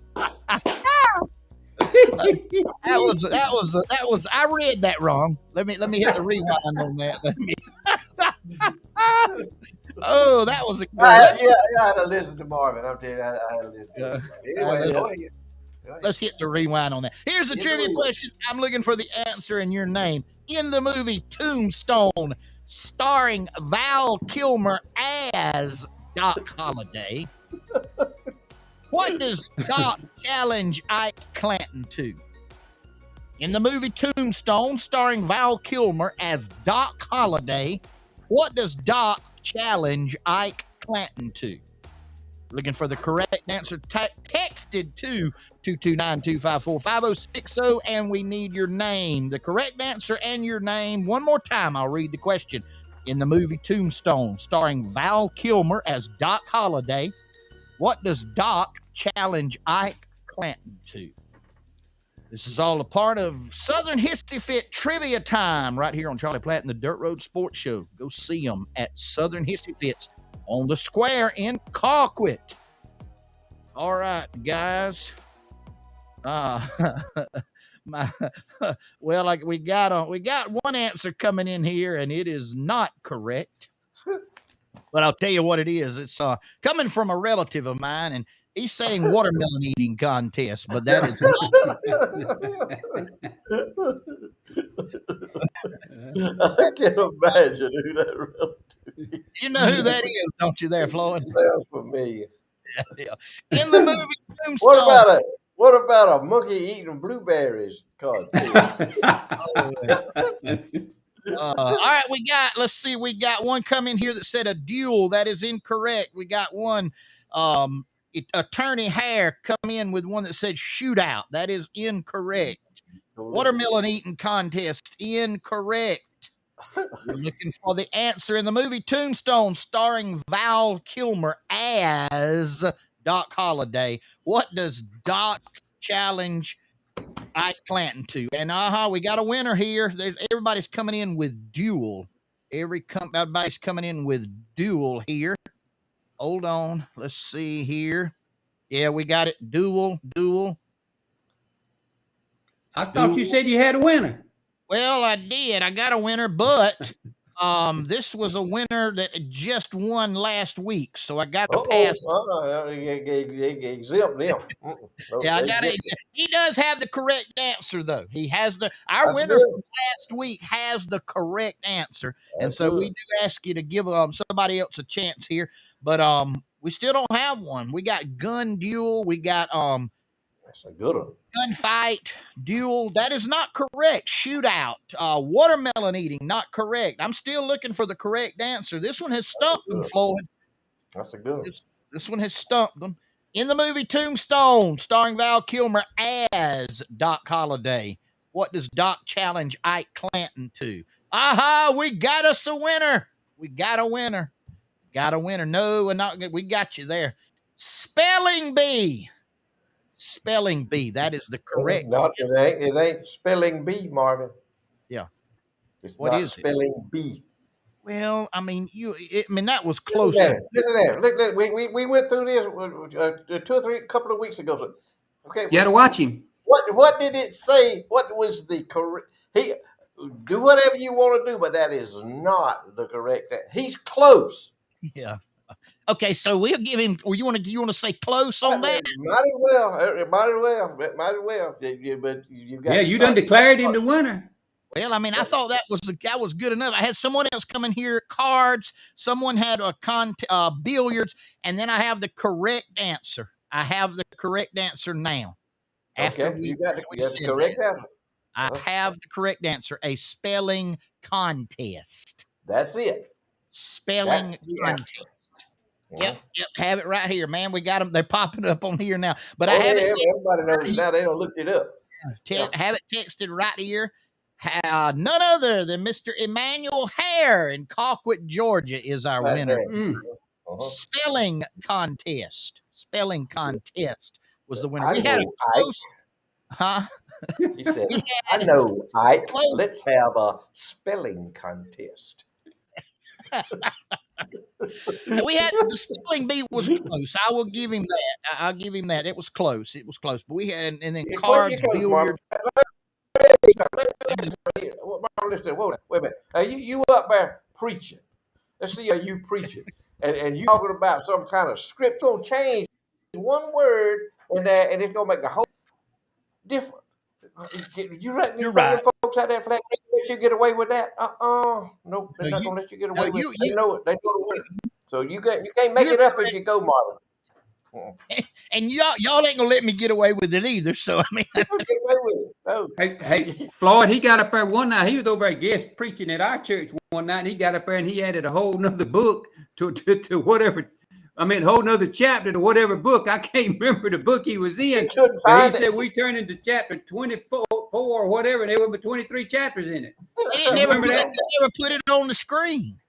That was. I read that wrong. Let me hit the rewind on that. Let me. Oh, that was a good. I had to listen to Marvin. I'm telling you, I had to listen to him. Anyway, go ahead. Let's hit the rewind on that. Here's a trivia question. I'm looking for the answer in your name. In the movie Tombstone, starring Val Kilmer as Doc Holliday, what does Doc challenge Ike Clanton to? In the movie Tombstone, starring Val Kilmer as Doc Holliday, what does Doc challenge Ike Clanton to? Looking for the correct answer. Texted to 229-254-5060, and we need your name. The correct answer and your name. One more time, I'll read the question. In the movie Tombstone, starring Val Kilmer as Doc Holliday, what does Doc challenge Ike Clanton to? This is all a part of Southern Hissy Fit Trivia Time right here on Charlie Platt and the Dirt Road Sports Show. Go see them at Southern Hissy Fits on the square in Colquitt. All right, guys. Well, like we got one answer coming in here, and it is not correct. But I'll tell you what it is. It's coming from a relative of mine, and he's saying watermelon eating contest, but that is not. I can imagine who that relative is. You know who that is, don't you there, Floyd? Sounds familiar. Yeah. In the movie Tombstone. What about a monkey eating blueberries contest? All right, we got one come in here that said a duel. That is incorrect. We got one Attorney Hare come in with one that said shootout. That is incorrect. Watermelon eating contest, incorrect. We're looking for the answer. In the movie Tombstone, starring Val Kilmer as Doc Holliday, what does Doc challenge Ike Clanton to? And we got a winner here. Everybody's coming in with duel. Everybody's coming in with duel here. Hold on. Let's see here. Yeah, we got it. Duel. I thought you said you had a winner. Well, I did. I got a winner, but this was a winner that just won last week, so I got to pass. Exempt them. Yeah, I got to. He does have the correct answer, though. He has our winner from last week has the correct answer, and so we do ask you to give somebody else a chance here, but we still don't have one. We got gun duel. We got That's a good one. Gunfight, duel, that is not correct. Shootout, watermelon eating, not correct. I'm still looking for the correct answer. This one has stumped them, Floyd. That's a good one. This one has stumped them. In the movie Tombstone, starring Val Kilmer as Doc Holliday, what does Doc challenge Ike Clanton to? Aha, we got us a winner. We got a winner. No, we're not. We got you there. Spelling bee. Spelling bee. That is the correct. It ain't spelling bee, Marvin. Yeah. It's not spelling bee. Well, I mean, that was close. Listen there. Look, we went through this 2 or 3 couple of weeks ago. Okay. You got to watch him. What did it say? What was the correct? Do whatever you want to do, but that is not the correct. He's close. Yeah. Okay, so we'll give him. Or you want to say close on that? Might as well. But you got. Yeah, you done declared him the winner. Well, I mean, I thought that was good enough. I had someone else coming here, cards. Someone had a billiards, and then I have the correct answer. I have the correct answer now. Okay, you got the correct answer. I have the correct answer. A spelling contest. That's it. Spelling contest. Yep. Have it right here, man. We got them. They're popping up on here now. But I have it. Everybody knows now. They don't look it up. Have it texted right here. None other than Mr. Emmanuel Hare in Colquitt, Georgia, is our winner. Spelling contest. Spelling contest was the winner. We had a close. Huh? He said, "I know, Ike. Let's have a spelling contest." We had the spelling bee was close. I will give him that. I'll give him that. It was close. It was close. But we had and then cards, billiards. Listen, wait a minute. You up there preaching. Let's see how you preaching. And you talking about some kind of script. Gonna change one word in there and it's gonna make the whole different. You're right. Folks out there for that let you get away with that? Nope, they're not gonna let you get away with it. They know it. They know the word. So you can't make it up as you go, Marvin. And y'all ain't gonna let me get away with it either. So I mean, get away with it. No. Hey, Floyd, he got up there one night. He was over at guest preaching at our church one night. And he got up there and he added a whole nother book to whatever. I mean, a whole nother chapter to whatever book. I can't remember the book he was in. He couldn't find it. He said we turned into chapter 24 or whatever, and there were 23 chapters in it. They never put it on the screen.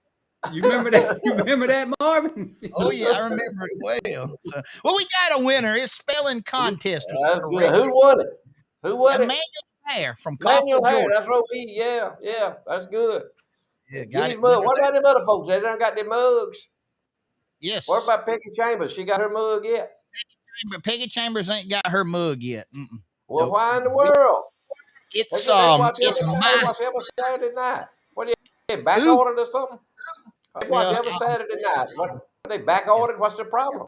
You remember that? You remember that, Marvin? Oh yeah, I remember it well. So, well, we got a winner. It's spelling contest. That's good. Who won it? Who won it? Emmanuel Hare from Emmanuel Hare. That's right. Yeah, that's good. Yeah, got it. What about them other folks? They done got their mugs. Yes. What about Peggy Chambers? She got her mug yet? Peggy Chambers ain't got her mug yet. Well, nope. Why in the world? It's every Saturday night. What are they back ordered or something? They watch every Saturday night. What are they back ordered? What's the problem?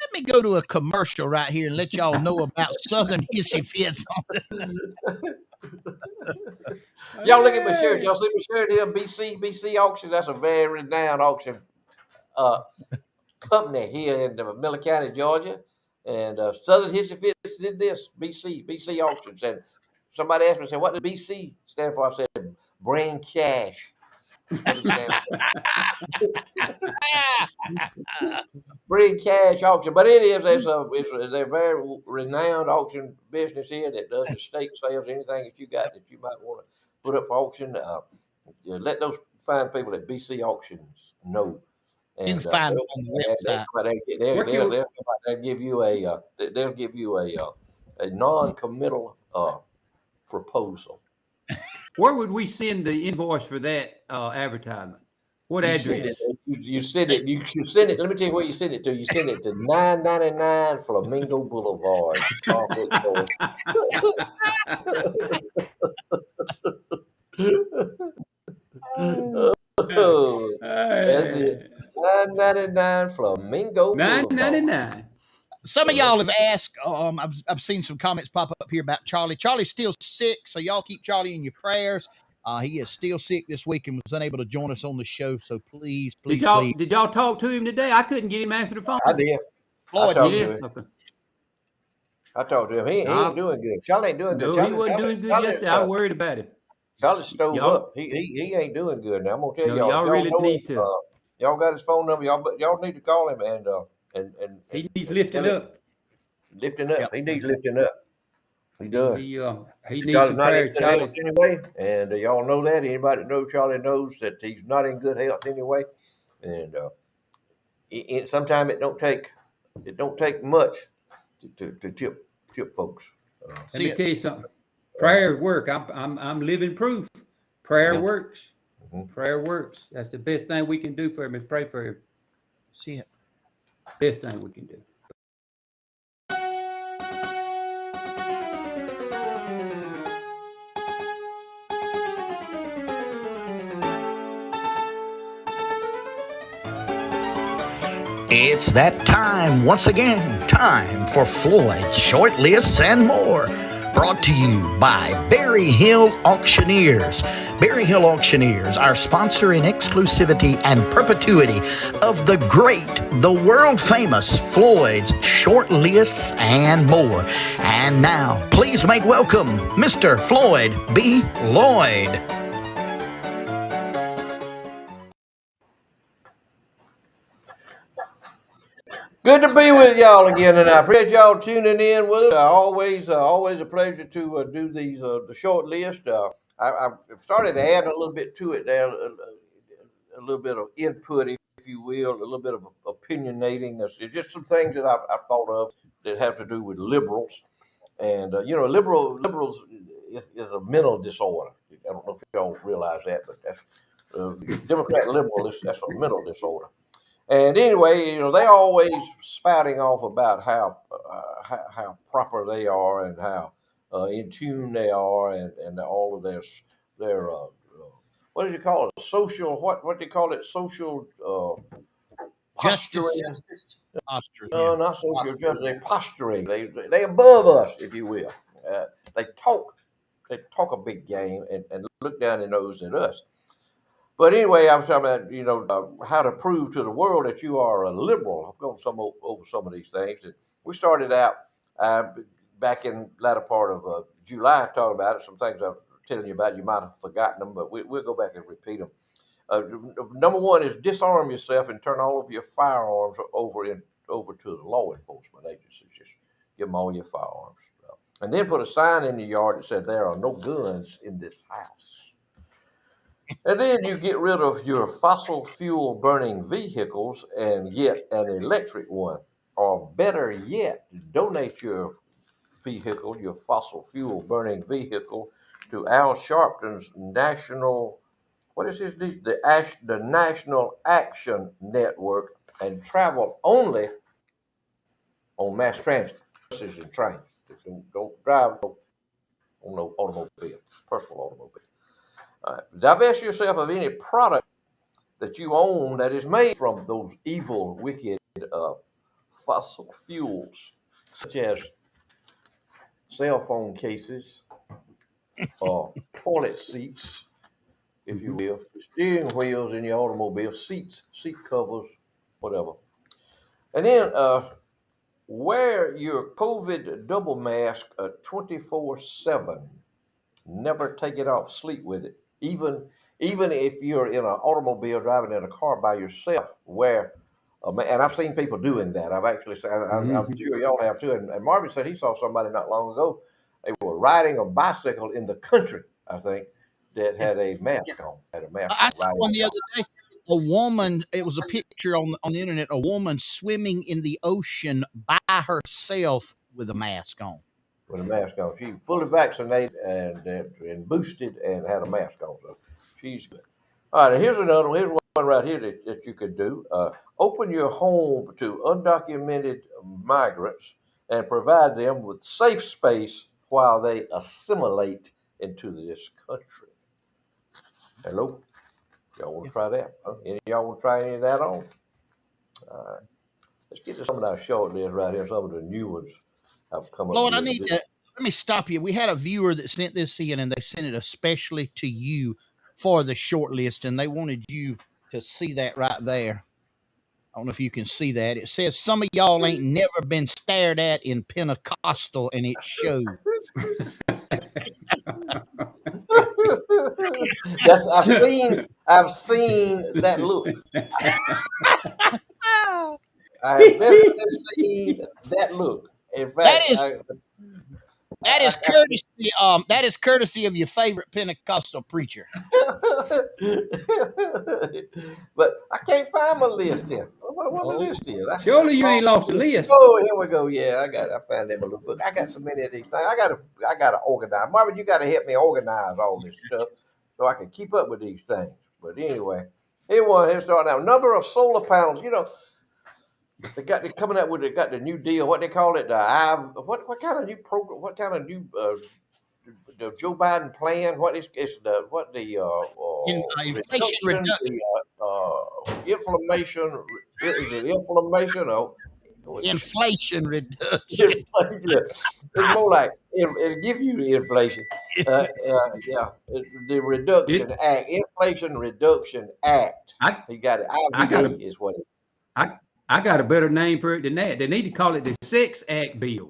Let me go to a commercial right here and let y'all know about Southern Hissy Fits. Y'all look at my shirt. Y'all see my shirt here? BC Auction. That's a very renowned auction company here in Miller County, Georgia. And Southern Hissy Fits did this. BC Auctions. And somebody asked me, said, what does BC stand for? I said, bring cash. Bring cash auction, but it is it's a very renowned auction business here that does estate sales, anything that you got that you might want to put up for auction. Let those fine people at BC Auctions know. And, you can find them on the website. They'll give you a non-committal proposal. Where would we send the invoice for that advertisement? What address? You send it. You send it. Let me tell you where you send it to. You send it to 999 Flamingo Boulevard. That's it. 999 Flamingo Boulevard. 999. Some of y'all have asked. I've seen some comments pop up here about Charlie. Charlie's still sick, so y'all keep Charlie in your prayers. He is still sick this week and was unable to join us on the show. So please. Did y'all talk to him today? I couldn't get him to answer the phone. I did. Floyd did. Okay. I talked to him. He ain't doing good. Charlie ain't doing good. No, he wasn't doing good yesterday. I worried about it. Charlie stove up. He ain't doing good. Now I'm gonna tell y'all. Y'all really need to. Y'all got his phone number. Y'all need to call him and he needs lifting up. Lifting up. Yep. He needs lifting up. He does. He needs some prayer, Charlie. Anyway, and y'all know that. Anybody that knows Charlie knows that he's not in good health anyway. And sometimes it don't take much to tip folks. Let me tell you something. Prayer work. I'm living proof. Prayer works. Mm-hmm. Prayer works. That's the best thing we can do for him is pray for him. See it. Best thing we can do. It's that time once again. Time for Floyd's Short Lists and More. Brought to you by Berry Hill Auctioneers. Berry Hill Auctioneers, our sponsor in exclusivity and perpetuity of the great, the world famous Floyd's Short Lists and More. And now, please make welcome Mr. Floyd B. Lloyd. Good to be with y'all again, and I appreciate y'all tuning in with us. Always a pleasure to do these the short list. I started adding a little bit to it there, a little bit of input, if you will, a little bit of opinionating. It's just some things that I've thought of that have to do with liberals, and liberals is a mental disorder. I don't know if y'all realize that, but Democrat and liberal, that's a mental disorder. And anyway, they always spouting off about how proper they are and how in tune they are, and all of their what do you call it? Social what do you call it? Social Justice, posturing. posture, yeah. No, not social justice. They posturing. They above us, if you will. They talk a big game and look down their nose at us. But anyway, I was talking about how to prove to the world that you are a liberal. I've gone over some of these things. And we started out back in the latter part of July talking about it. Some things I was telling you about, you might have forgotten them, but we'll go back and repeat them. Number one is disarm yourself and turn all of your firearms over to the law enforcement agencies. Just give them all your firearms. And then put a sign in your yard that said there are no guns in this house. And then you get rid of your fossil fuel burning vehicles and get an electric one. Or better yet, donate your vehicle, your fossil fuel burning vehicle, to Al Sharpton's National, what is his, the National Action Network, and travel only on mass transit, buses and trains. Don't drive on no automobile, personal automobile. Divest yourself of any product that you own that is made from those evil, wicked fossil fuels, such as cell phone cases, toilet seats, if you will, steering wheels in your automobile, seats, seat covers, whatever. And then wear your COVID double mask 24/7. Never take it off. Sleep with it. Even if you're in an automobile driving in a car by yourself, wear. And I've seen people doing that. I've actually seen. I'm sure y'all have too. And Marvin said he saw somebody not long ago. They were riding a bicycle in the country, I think, that had a mask on. Had a mask I on. saw one the other day. A woman. It was a picture on the internet. A woman swimming in the ocean by herself with a mask on. With a mask on. She fully vaccinated and boosted and had a mask on. So she's good. All right, here's another one. Here's one right here that you could do. Open your home to undocumented migrants and provide them with safe space while they assimilate into this country. Hello? Y'all want to try that? Huh? Any of y'all want to try any of that on? All right. Let's get to some of our short list right here. Some of the new ones have come up. Lord, I need to let me stop you. We had a viewer that sent this in, and they sent it especially to you for the short list, and they wanted you to see that right there. I don't know if you can see that. It says some of y'all ain't never been stared at in Pentecostal, and it shows. That's I've seen that look. I have definitely seen that look. In fact, that is courtesy. That is courtesy of your favorite Pentecostal preacher. But I can't find my list here. What my list is? Surely you ain't lost the list. Oh, here we go. Yeah, I found them a little book. I got so many of these things. I gotta organize. Marvin, you gotta help me organize all this stuff so I can keep up with these things. But anyway, here's starting out. Number of solar panels. They coming up with. They got the new deal. What they call it? What kind of new program? What kind of new the Joe Biden plan? Inflation reduction. Inflammation? Is it inflammation? Oh, Inflation reduction. It's more like it'll give you the inflation. Yeah, the Reduction Act, Inflation Reduction Act. He got it. IVA is what it. I got a better name for it than that. They need to call it the Sex Act Bill.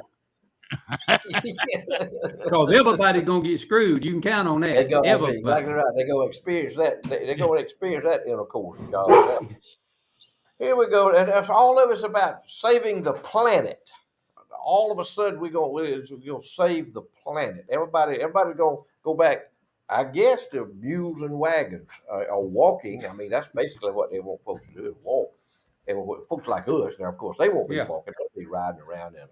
Because everybody's gonna get screwed. You can count on that. Exactly right. They're gonna experience that. They're gonna experience that intercourse, y'all. Here we go, and that's all of it's about saving the planet. All of a sudden, we're gonna save the planet. Everybody gonna go back. I guess to mules and wagons or walking. I mean, that's basically what they want folks to do: is walk. And folks like us, now of course, they won't be walking; they'll be riding around in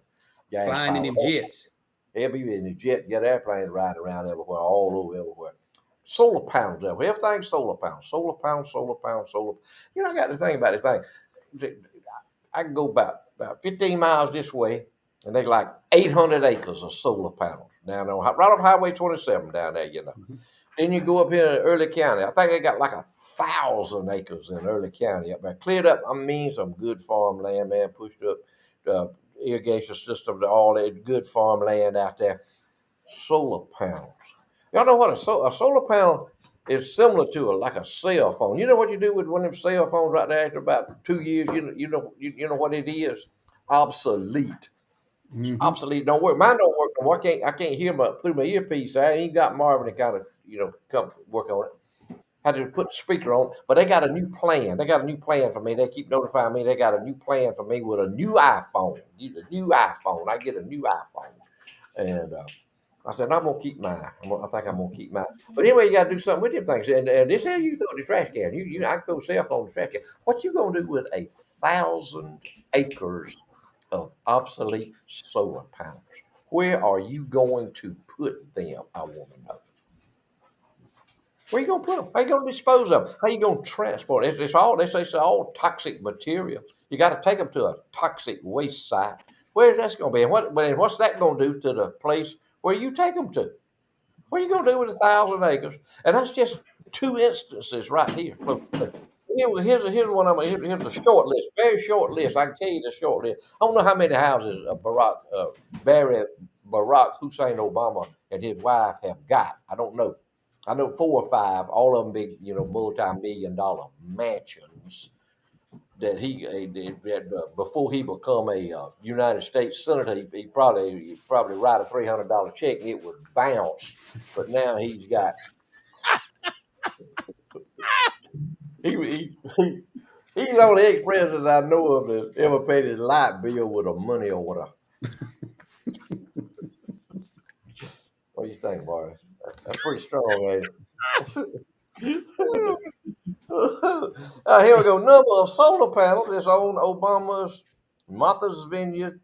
gas, flying in them jets. They'll be in the jet airplanes riding around everywhere, all over everywhere. solar panels there. Everything's solar panels, solar panels, solar panels, solar. You know, I got to think about this thing. I can go about 15 miles this way, and they like 800 acres of solar panels down on right off Highway 27 down there. You know. Mhm. Then you go up here in Early County. I think they got like 1,000 acres in Early County up there, cleared up. I mean, some good farmland, man. Pushed up irrigation system to all that good farmland out there. Solar panels. Y'all know what a solar panel is similar to like a cell phone. You know what you do with one of them cell phones right there after about 2 years? You know what it is? Obsolete. It's Mhm. obsolete. Don't work. Mine don't work no more. I can't hear through my earpiece. I ain't got Marvin to kind of come work on it. Had to put the speaker on, but they got a new plan. They got a new plan for me. They keep notifying me. They got a new plan for me with a new iPhone. A new iPhone. I get a new iPhone, and I said I'm gonna keep mine. I think I'm gonna keep mine. But anyway, you got to do something with them things. And this how you throw in the trash can. I can throw a cell phone in the trash can. What you gonna do with 1,000 acres of obsolete solar panels? Where are you going to put them? I want to know. Where you gonna put them? How you gonna dispose of them? How you gonna transport it? It's all they say. It's all toxic material. You got to take them to a toxic waste site. Where's that gonna be? And what's that gonna do to the place where you take them to? What are you gonna do with 1,000 acres? And that's just two instances right here. Look, here's one of them. Here's a short list, very short list. I can tell you the short list. I don't know how many houses Barack Hussein Obama and his wife have got. I don't know. I know 4 or 5. All of them big, multi-million-dollar mansions that before he become a United States senator, he'd probably write a $300 check and it would bounce. But now he's the only ex-president I know of that ever paid his light bill with a money order. What do you think, Boris? That's pretty strong, ain't it? Here we go. Number of solar panels is on Obama's Martha's Vineyard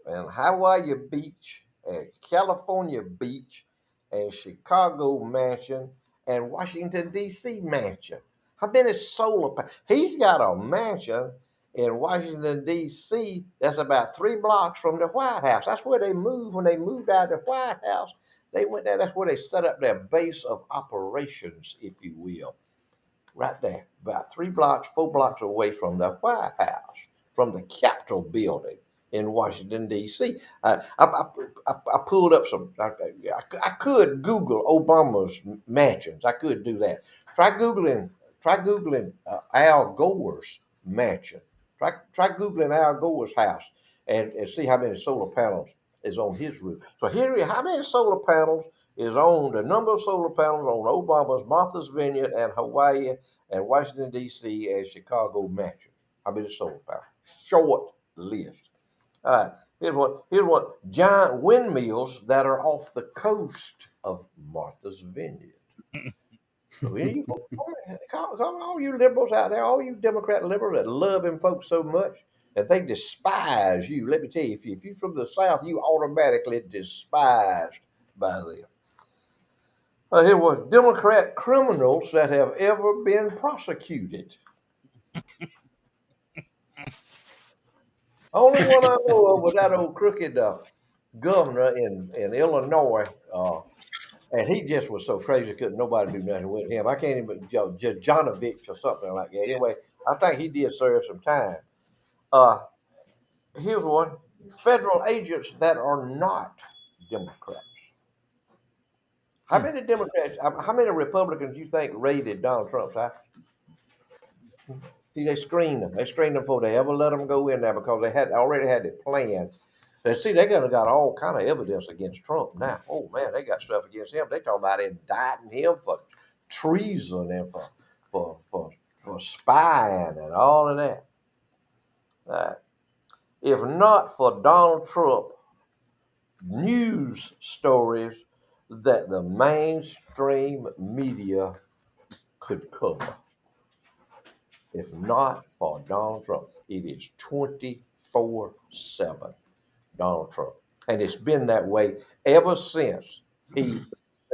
and Hawaii Beach and California Beach and Chicago Mansion and Washington, D.C. Mansion. How many solar panels? He's got a mansion in Washington, D.C. that's about 3 blocks from the White House. That's where they moved. When they moved out of the White House, they went there. That's where they set up their base of operations, if you will. Right there, about 3 blocks, 4 blocks away from the White House, from the Capitol building in Washington, D.C. I pulled up some. I could Google Obama's mansions. I could do that. Try googling. Al Gore's mansion. Try googling Al Gore's house and see how many solar panels is on his roof. So here, how many solar panels is on the number of solar panels on Obama's Martha's Vineyard and Hawaii and Washington, D.C. and Chicago mansions? How many solar panels? Short list. All right. Here's one. Giant windmills that are off the coast of Martha's Vineyard. So all you liberals out there, all you Democrat liberals that love them folks so much that they despise you. Let me tell you, if you're from the South, you automatically despised by them. Here were Democrat criminals that have ever been prosecuted. Only one I know of was that old crooked governor in Illinois, and he just was so crazy, couldn't nobody do nothing with him. I can't even Janovich or something like that. Anyway, I think he did serve some time. Uh, Here's one: federal agents that are not Democrats. How many Democrats? How many Republicans do you think raided Donald Trump's house? See, they screened them. They screened them before they ever let them go in there because they had already had it planned. And see, they got all kind of evidence against Trump now. Oh man, they got stuff against him. They talking about indicting him for treason and for spying and all of that. If not for Donald Trump, news stories that the mainstream media could cover. If not for Donald Trump, it is 24/7 Donald Trump. And it's been that way ever since he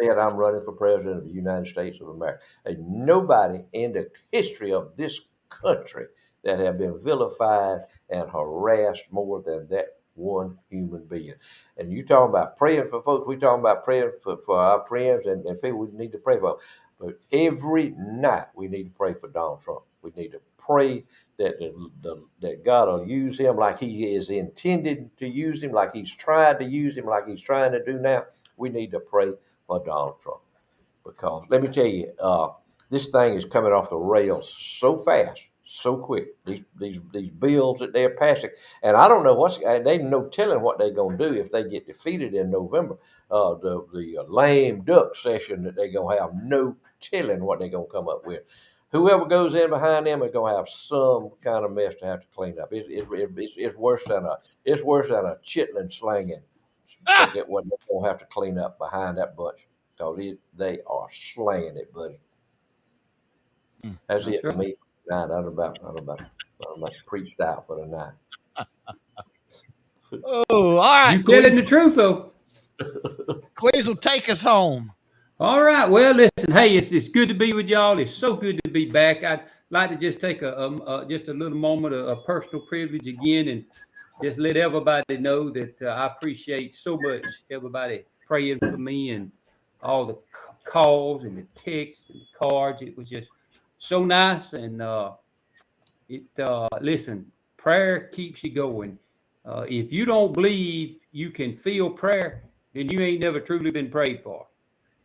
said I'm running for president of the United States of America. Ain't nobody in the history of this country that have been vilified and harassed more than that one human being. And you talking about praying for folks, we talking about praying for our friends and people we need to pray for. But every night we need to pray for Donald Trump. We need to pray that that God will use him like he is intended to use him, like he's tried to use him, like he's trying to do now. We need to pray for Donald Trump. Because let me tell you, this thing is coming off the rails so fast, so quick. These bills that they're passing, and I don't know they no telling what they're gonna do if they get defeated in November. The lame duck session that they're gonna have, no telling what they're gonna come up with. Whoever goes in behind them is gonna have some kind of mess to have to clean up. It's worse than a chitlin slanging. Forget what they're gonna have to clean up behind that bunch. Because they are slaying it, buddy. That's it for me tonight. I'm about preached out for the night. Oh, all right. You telling the truth, though. Quiz will take us home. All right. Well, listen. Hey, it's good to be with y'all. It's so good to be back. I'd like to just take just a little moment of personal privilege again, and just let everybody know that I appreciate so much everybody praying for me and all the calls and the texts and the cards. It was just so nice. And listen, prayer keeps you going. If you don't believe you can feel prayer, then you ain't never truly been prayed for.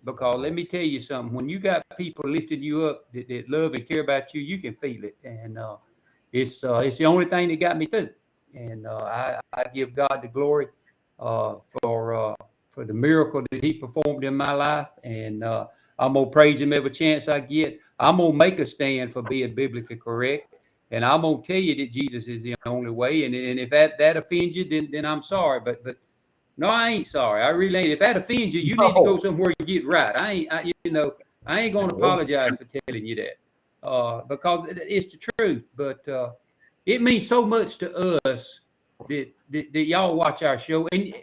Because let me tell you something, when you got people lifting you up that love and care about you, you can feel it. And it's the only thing that got me through. And I give God the glory for the miracle that he performed in my life. And I'm going to praise him every chance I get. I'm going to make a stand for being biblically correct. And I'm going to tell you that Jesus is the only way. And if that offends you, then I'm sorry. But no, I ain't sorry. I really ain't. If that offends you, you need to go somewhere and get right. I ain't going to apologize for telling you that because it's the truth. But it means so much to us that y'all watch our show. And,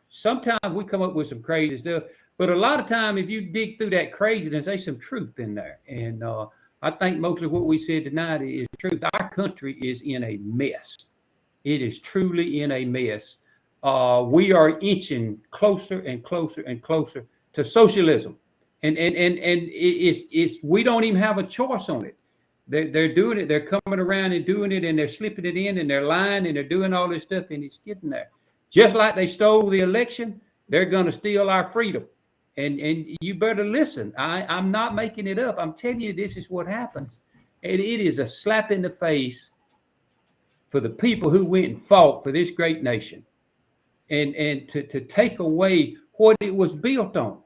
sometimes we come up with some crazy stuff. But a lot of time, if you dig through that craziness, there's some truth in there. And I think mostly what we said tonight is truth. Our country is in a mess. It is truly in a mess. We are inching closer and closer and closer to socialism. And it's we don't even have a choice on it. They're doing it. They're coming around and doing it, and they're slipping it in, and they're lying, and they're doing all this stuff, and it's getting there. Just like they stole the election, they're going to steal our freedom. And you better listen. I'm not making it up. I'm telling you, this is what happened. And it is a slap in the face for the people who went and fought for this great nation, and to take away what it was built on.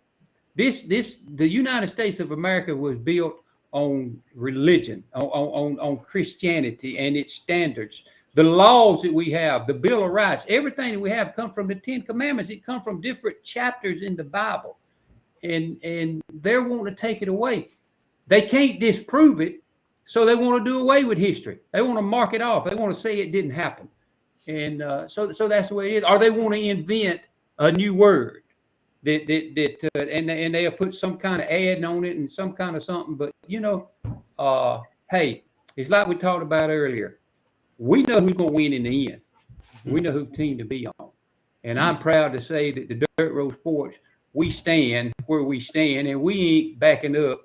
The United States of America was built on religion, on Christianity and its standards. The laws that we have, the Bill of Rights, everything that we have come from the 10 Commandments. It comes from different chapters in the Bible. And they're wanting to take it away. They can't disprove it, so they want to do away with history. They want to mark it off. They want to say it didn't happen. And so that's the way it is. Or they want to invent a new word and they'll put some kind of ad on it and some kind of something. But hey, it's like we talked about earlier. We know who's going to win in the end. We know whose team to be on. And I'm proud to say that the Dirt Road Sports, we stand where we stand, and we ain't backing up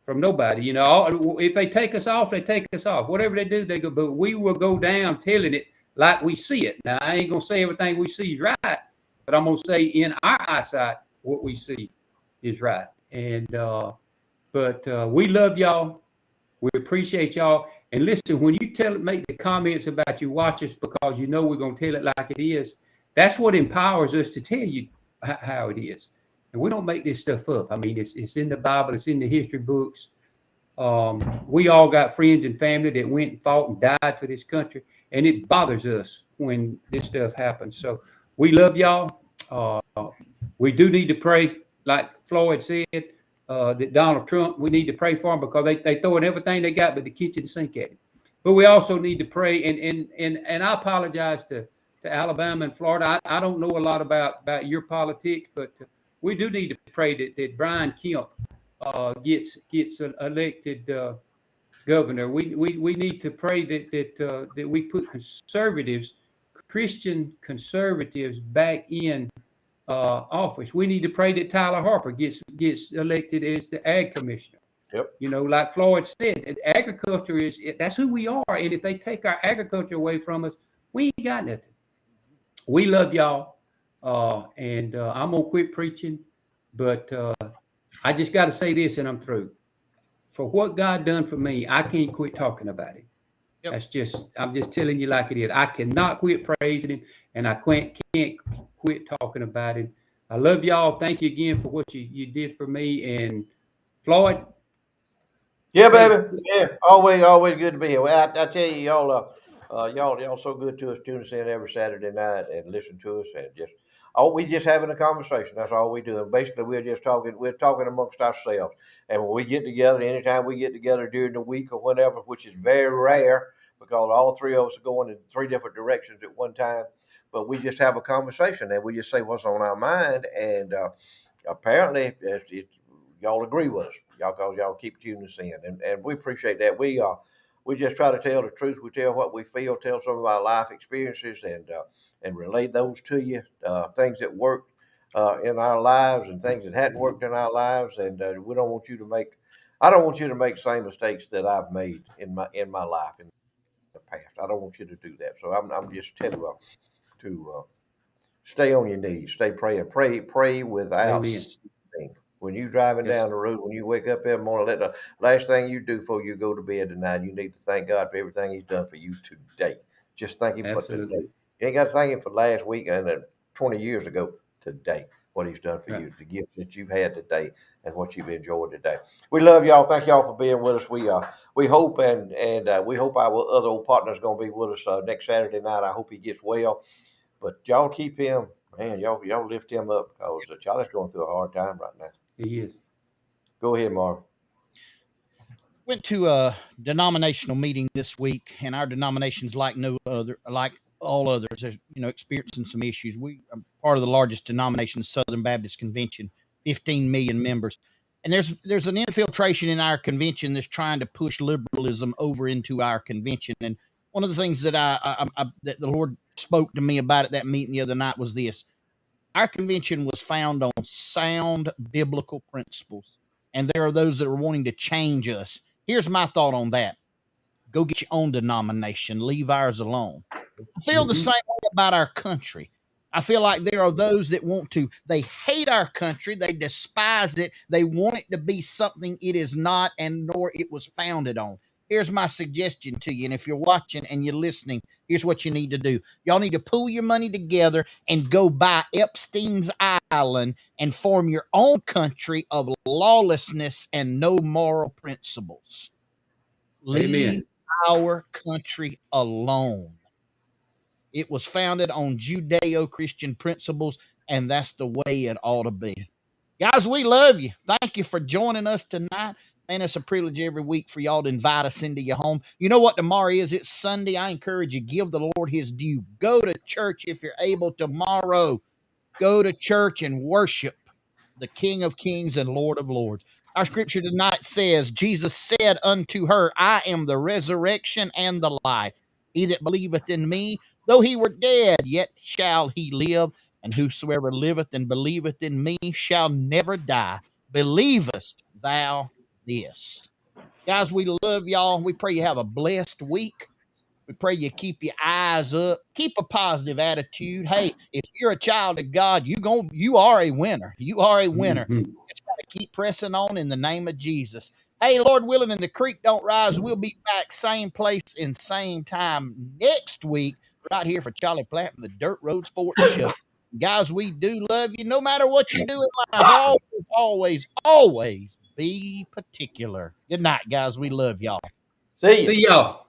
from nobody. If they take us off, they take us off. Whatever they do, they go. But we will go down telling it like we see it. Now, I ain't going to say everything we see is right, but I'm going to say in our eyesight, what we see is right. And but we love y'all. We appreciate y'all. And listen, when you make the comments about you watch us because you know we're going to tell it like it is, that's what empowers us to tell you how it is. And we don't make this stuff up. I mean, it's in the Bible. It's in the history books. We all got friends and family that went and fought and died for this country. And it bothers us when this stuff happens. So we love y'all. We do need to pray, like Floyd said, that Donald Trump, we need to pray for him because they throwing everything they got but the kitchen sink at him. But we also need to pray. And I apologize to Alabama and Florida. I don't know a lot about your politics, but we do need to pray that Brian Kemp gets elected governor. We need to pray that we put Christian conservatives back in office. We need to pray that Tyler Harper gets elected as the ag commissioner. Yep. You know, like Floyd said, agriculture that's who we are. And if they take our agriculture away from us, we ain't got nothing. We love y'all. And I'm going to quit preaching, but I just got to say this and I'm through. For what God done for me, I can't quit talking about it. Yep. I'm just telling you like it is. I cannot quit praising him, and I can't quit talking about him. I love y'all. Thank you again for what you did for me. And Floyd. Yeah, baby. Yeah, always good to be here. Well, I tell you, y'all so good to us. Tune us in every Saturday night and listen to us, and we just having a conversation. That's all we do. And basically, we're just talking. We're talking amongst ourselves. And when we get together, anytime we get together during the week or whatever, which is very rare because all three of us are going in three different directions at one time. But we just have a conversation and we just say what's on our mind. And apparently, y'all agree with us. Y'all keep tuning us in, and we appreciate that. We just try to tell the truth. We tell what we feel, tell some of our life experiences, and relate those to you. Things that worked in our lives and things that hadn't worked in our lives. And we don't want you to make. I don't want you to make the same mistakes that I've made in my life in the past. I don't want you to do that. So I'm just telling you to stay on your knees, stay praying, pray without ceasing. When you're driving down the road, when you wake up every morning, let the last thing you do before you go to bed tonight, you need to thank God for everything He's done for you today. Just thank Him for today. You ain't got to thank Him for last week and 20 years ago. Today, what He's done for you, the gifts that you've had today, and what you've enjoyed today. We love y'all. Thank y'all for being with us. We hope and we hope our other old partner's going to be with us next Saturday night. I hope he gets well. But y'all keep him, man. Y'all lift him up because Charlie's going through a hard time right now. He is. Go ahead, Mark. Went to a denominational meeting this week, and our denomination's like all others, experiencing some issues. We are part of the largest denomination, the Southern Baptist Convention, 15 million members. And there's an infiltration in our convention that's trying to push liberalism over into our convention. And one of the things that that the Lord spoke to me about at that meeting the other night was this. Our convention was found on sound biblical principles, and there are those that are wanting to change us. Here's my thought on that. Go get your own denomination. Leave ours alone. I feel the same way about our country. I feel like there are those that they hate our country. They despise it. They want it to be something it is not and nor it was founded on. Here's my suggestion to you. And if you're watching and you're listening, here's what you need to do. Y'all need to pool your money together and go buy Epstein's Island and form your own country of lawlessness and no moral principles. Leave our country alone. It was founded on Judeo-Christian principles, and that's the way it ought to be. Guys, we love you. Thank you for joining us tonight. Man, it's a privilege every week for y'all to invite us into your home. You know what tomorrow is? It's Sunday. I encourage you, give the Lord His due. Go to church if you're able tomorrow. Go to church and worship the King of Kings and Lord of Lords. Our scripture tonight says, Jesus said unto her, I am the resurrection and the life. He that believeth in me, though he were dead, yet shall he live. And whosoever liveth and believeth in me shall never die. Believest thou this? Guys, we love y'all. We pray you have a blessed week. We pray you keep your eyes up, keep a positive attitude. Hey, if you're a child of God, you are a winner. You are a winner. Just got to keep pressing on in the name of Jesus. Hey, Lord willing, and the creek don't rise, we'll be back same place and same time next week right here for Charlie Platt and the Dirt Road Sports Show. Guys, we do love you. No matter what you do in life, always be particular. Good night, guys. We love y'all. See you. See y'all.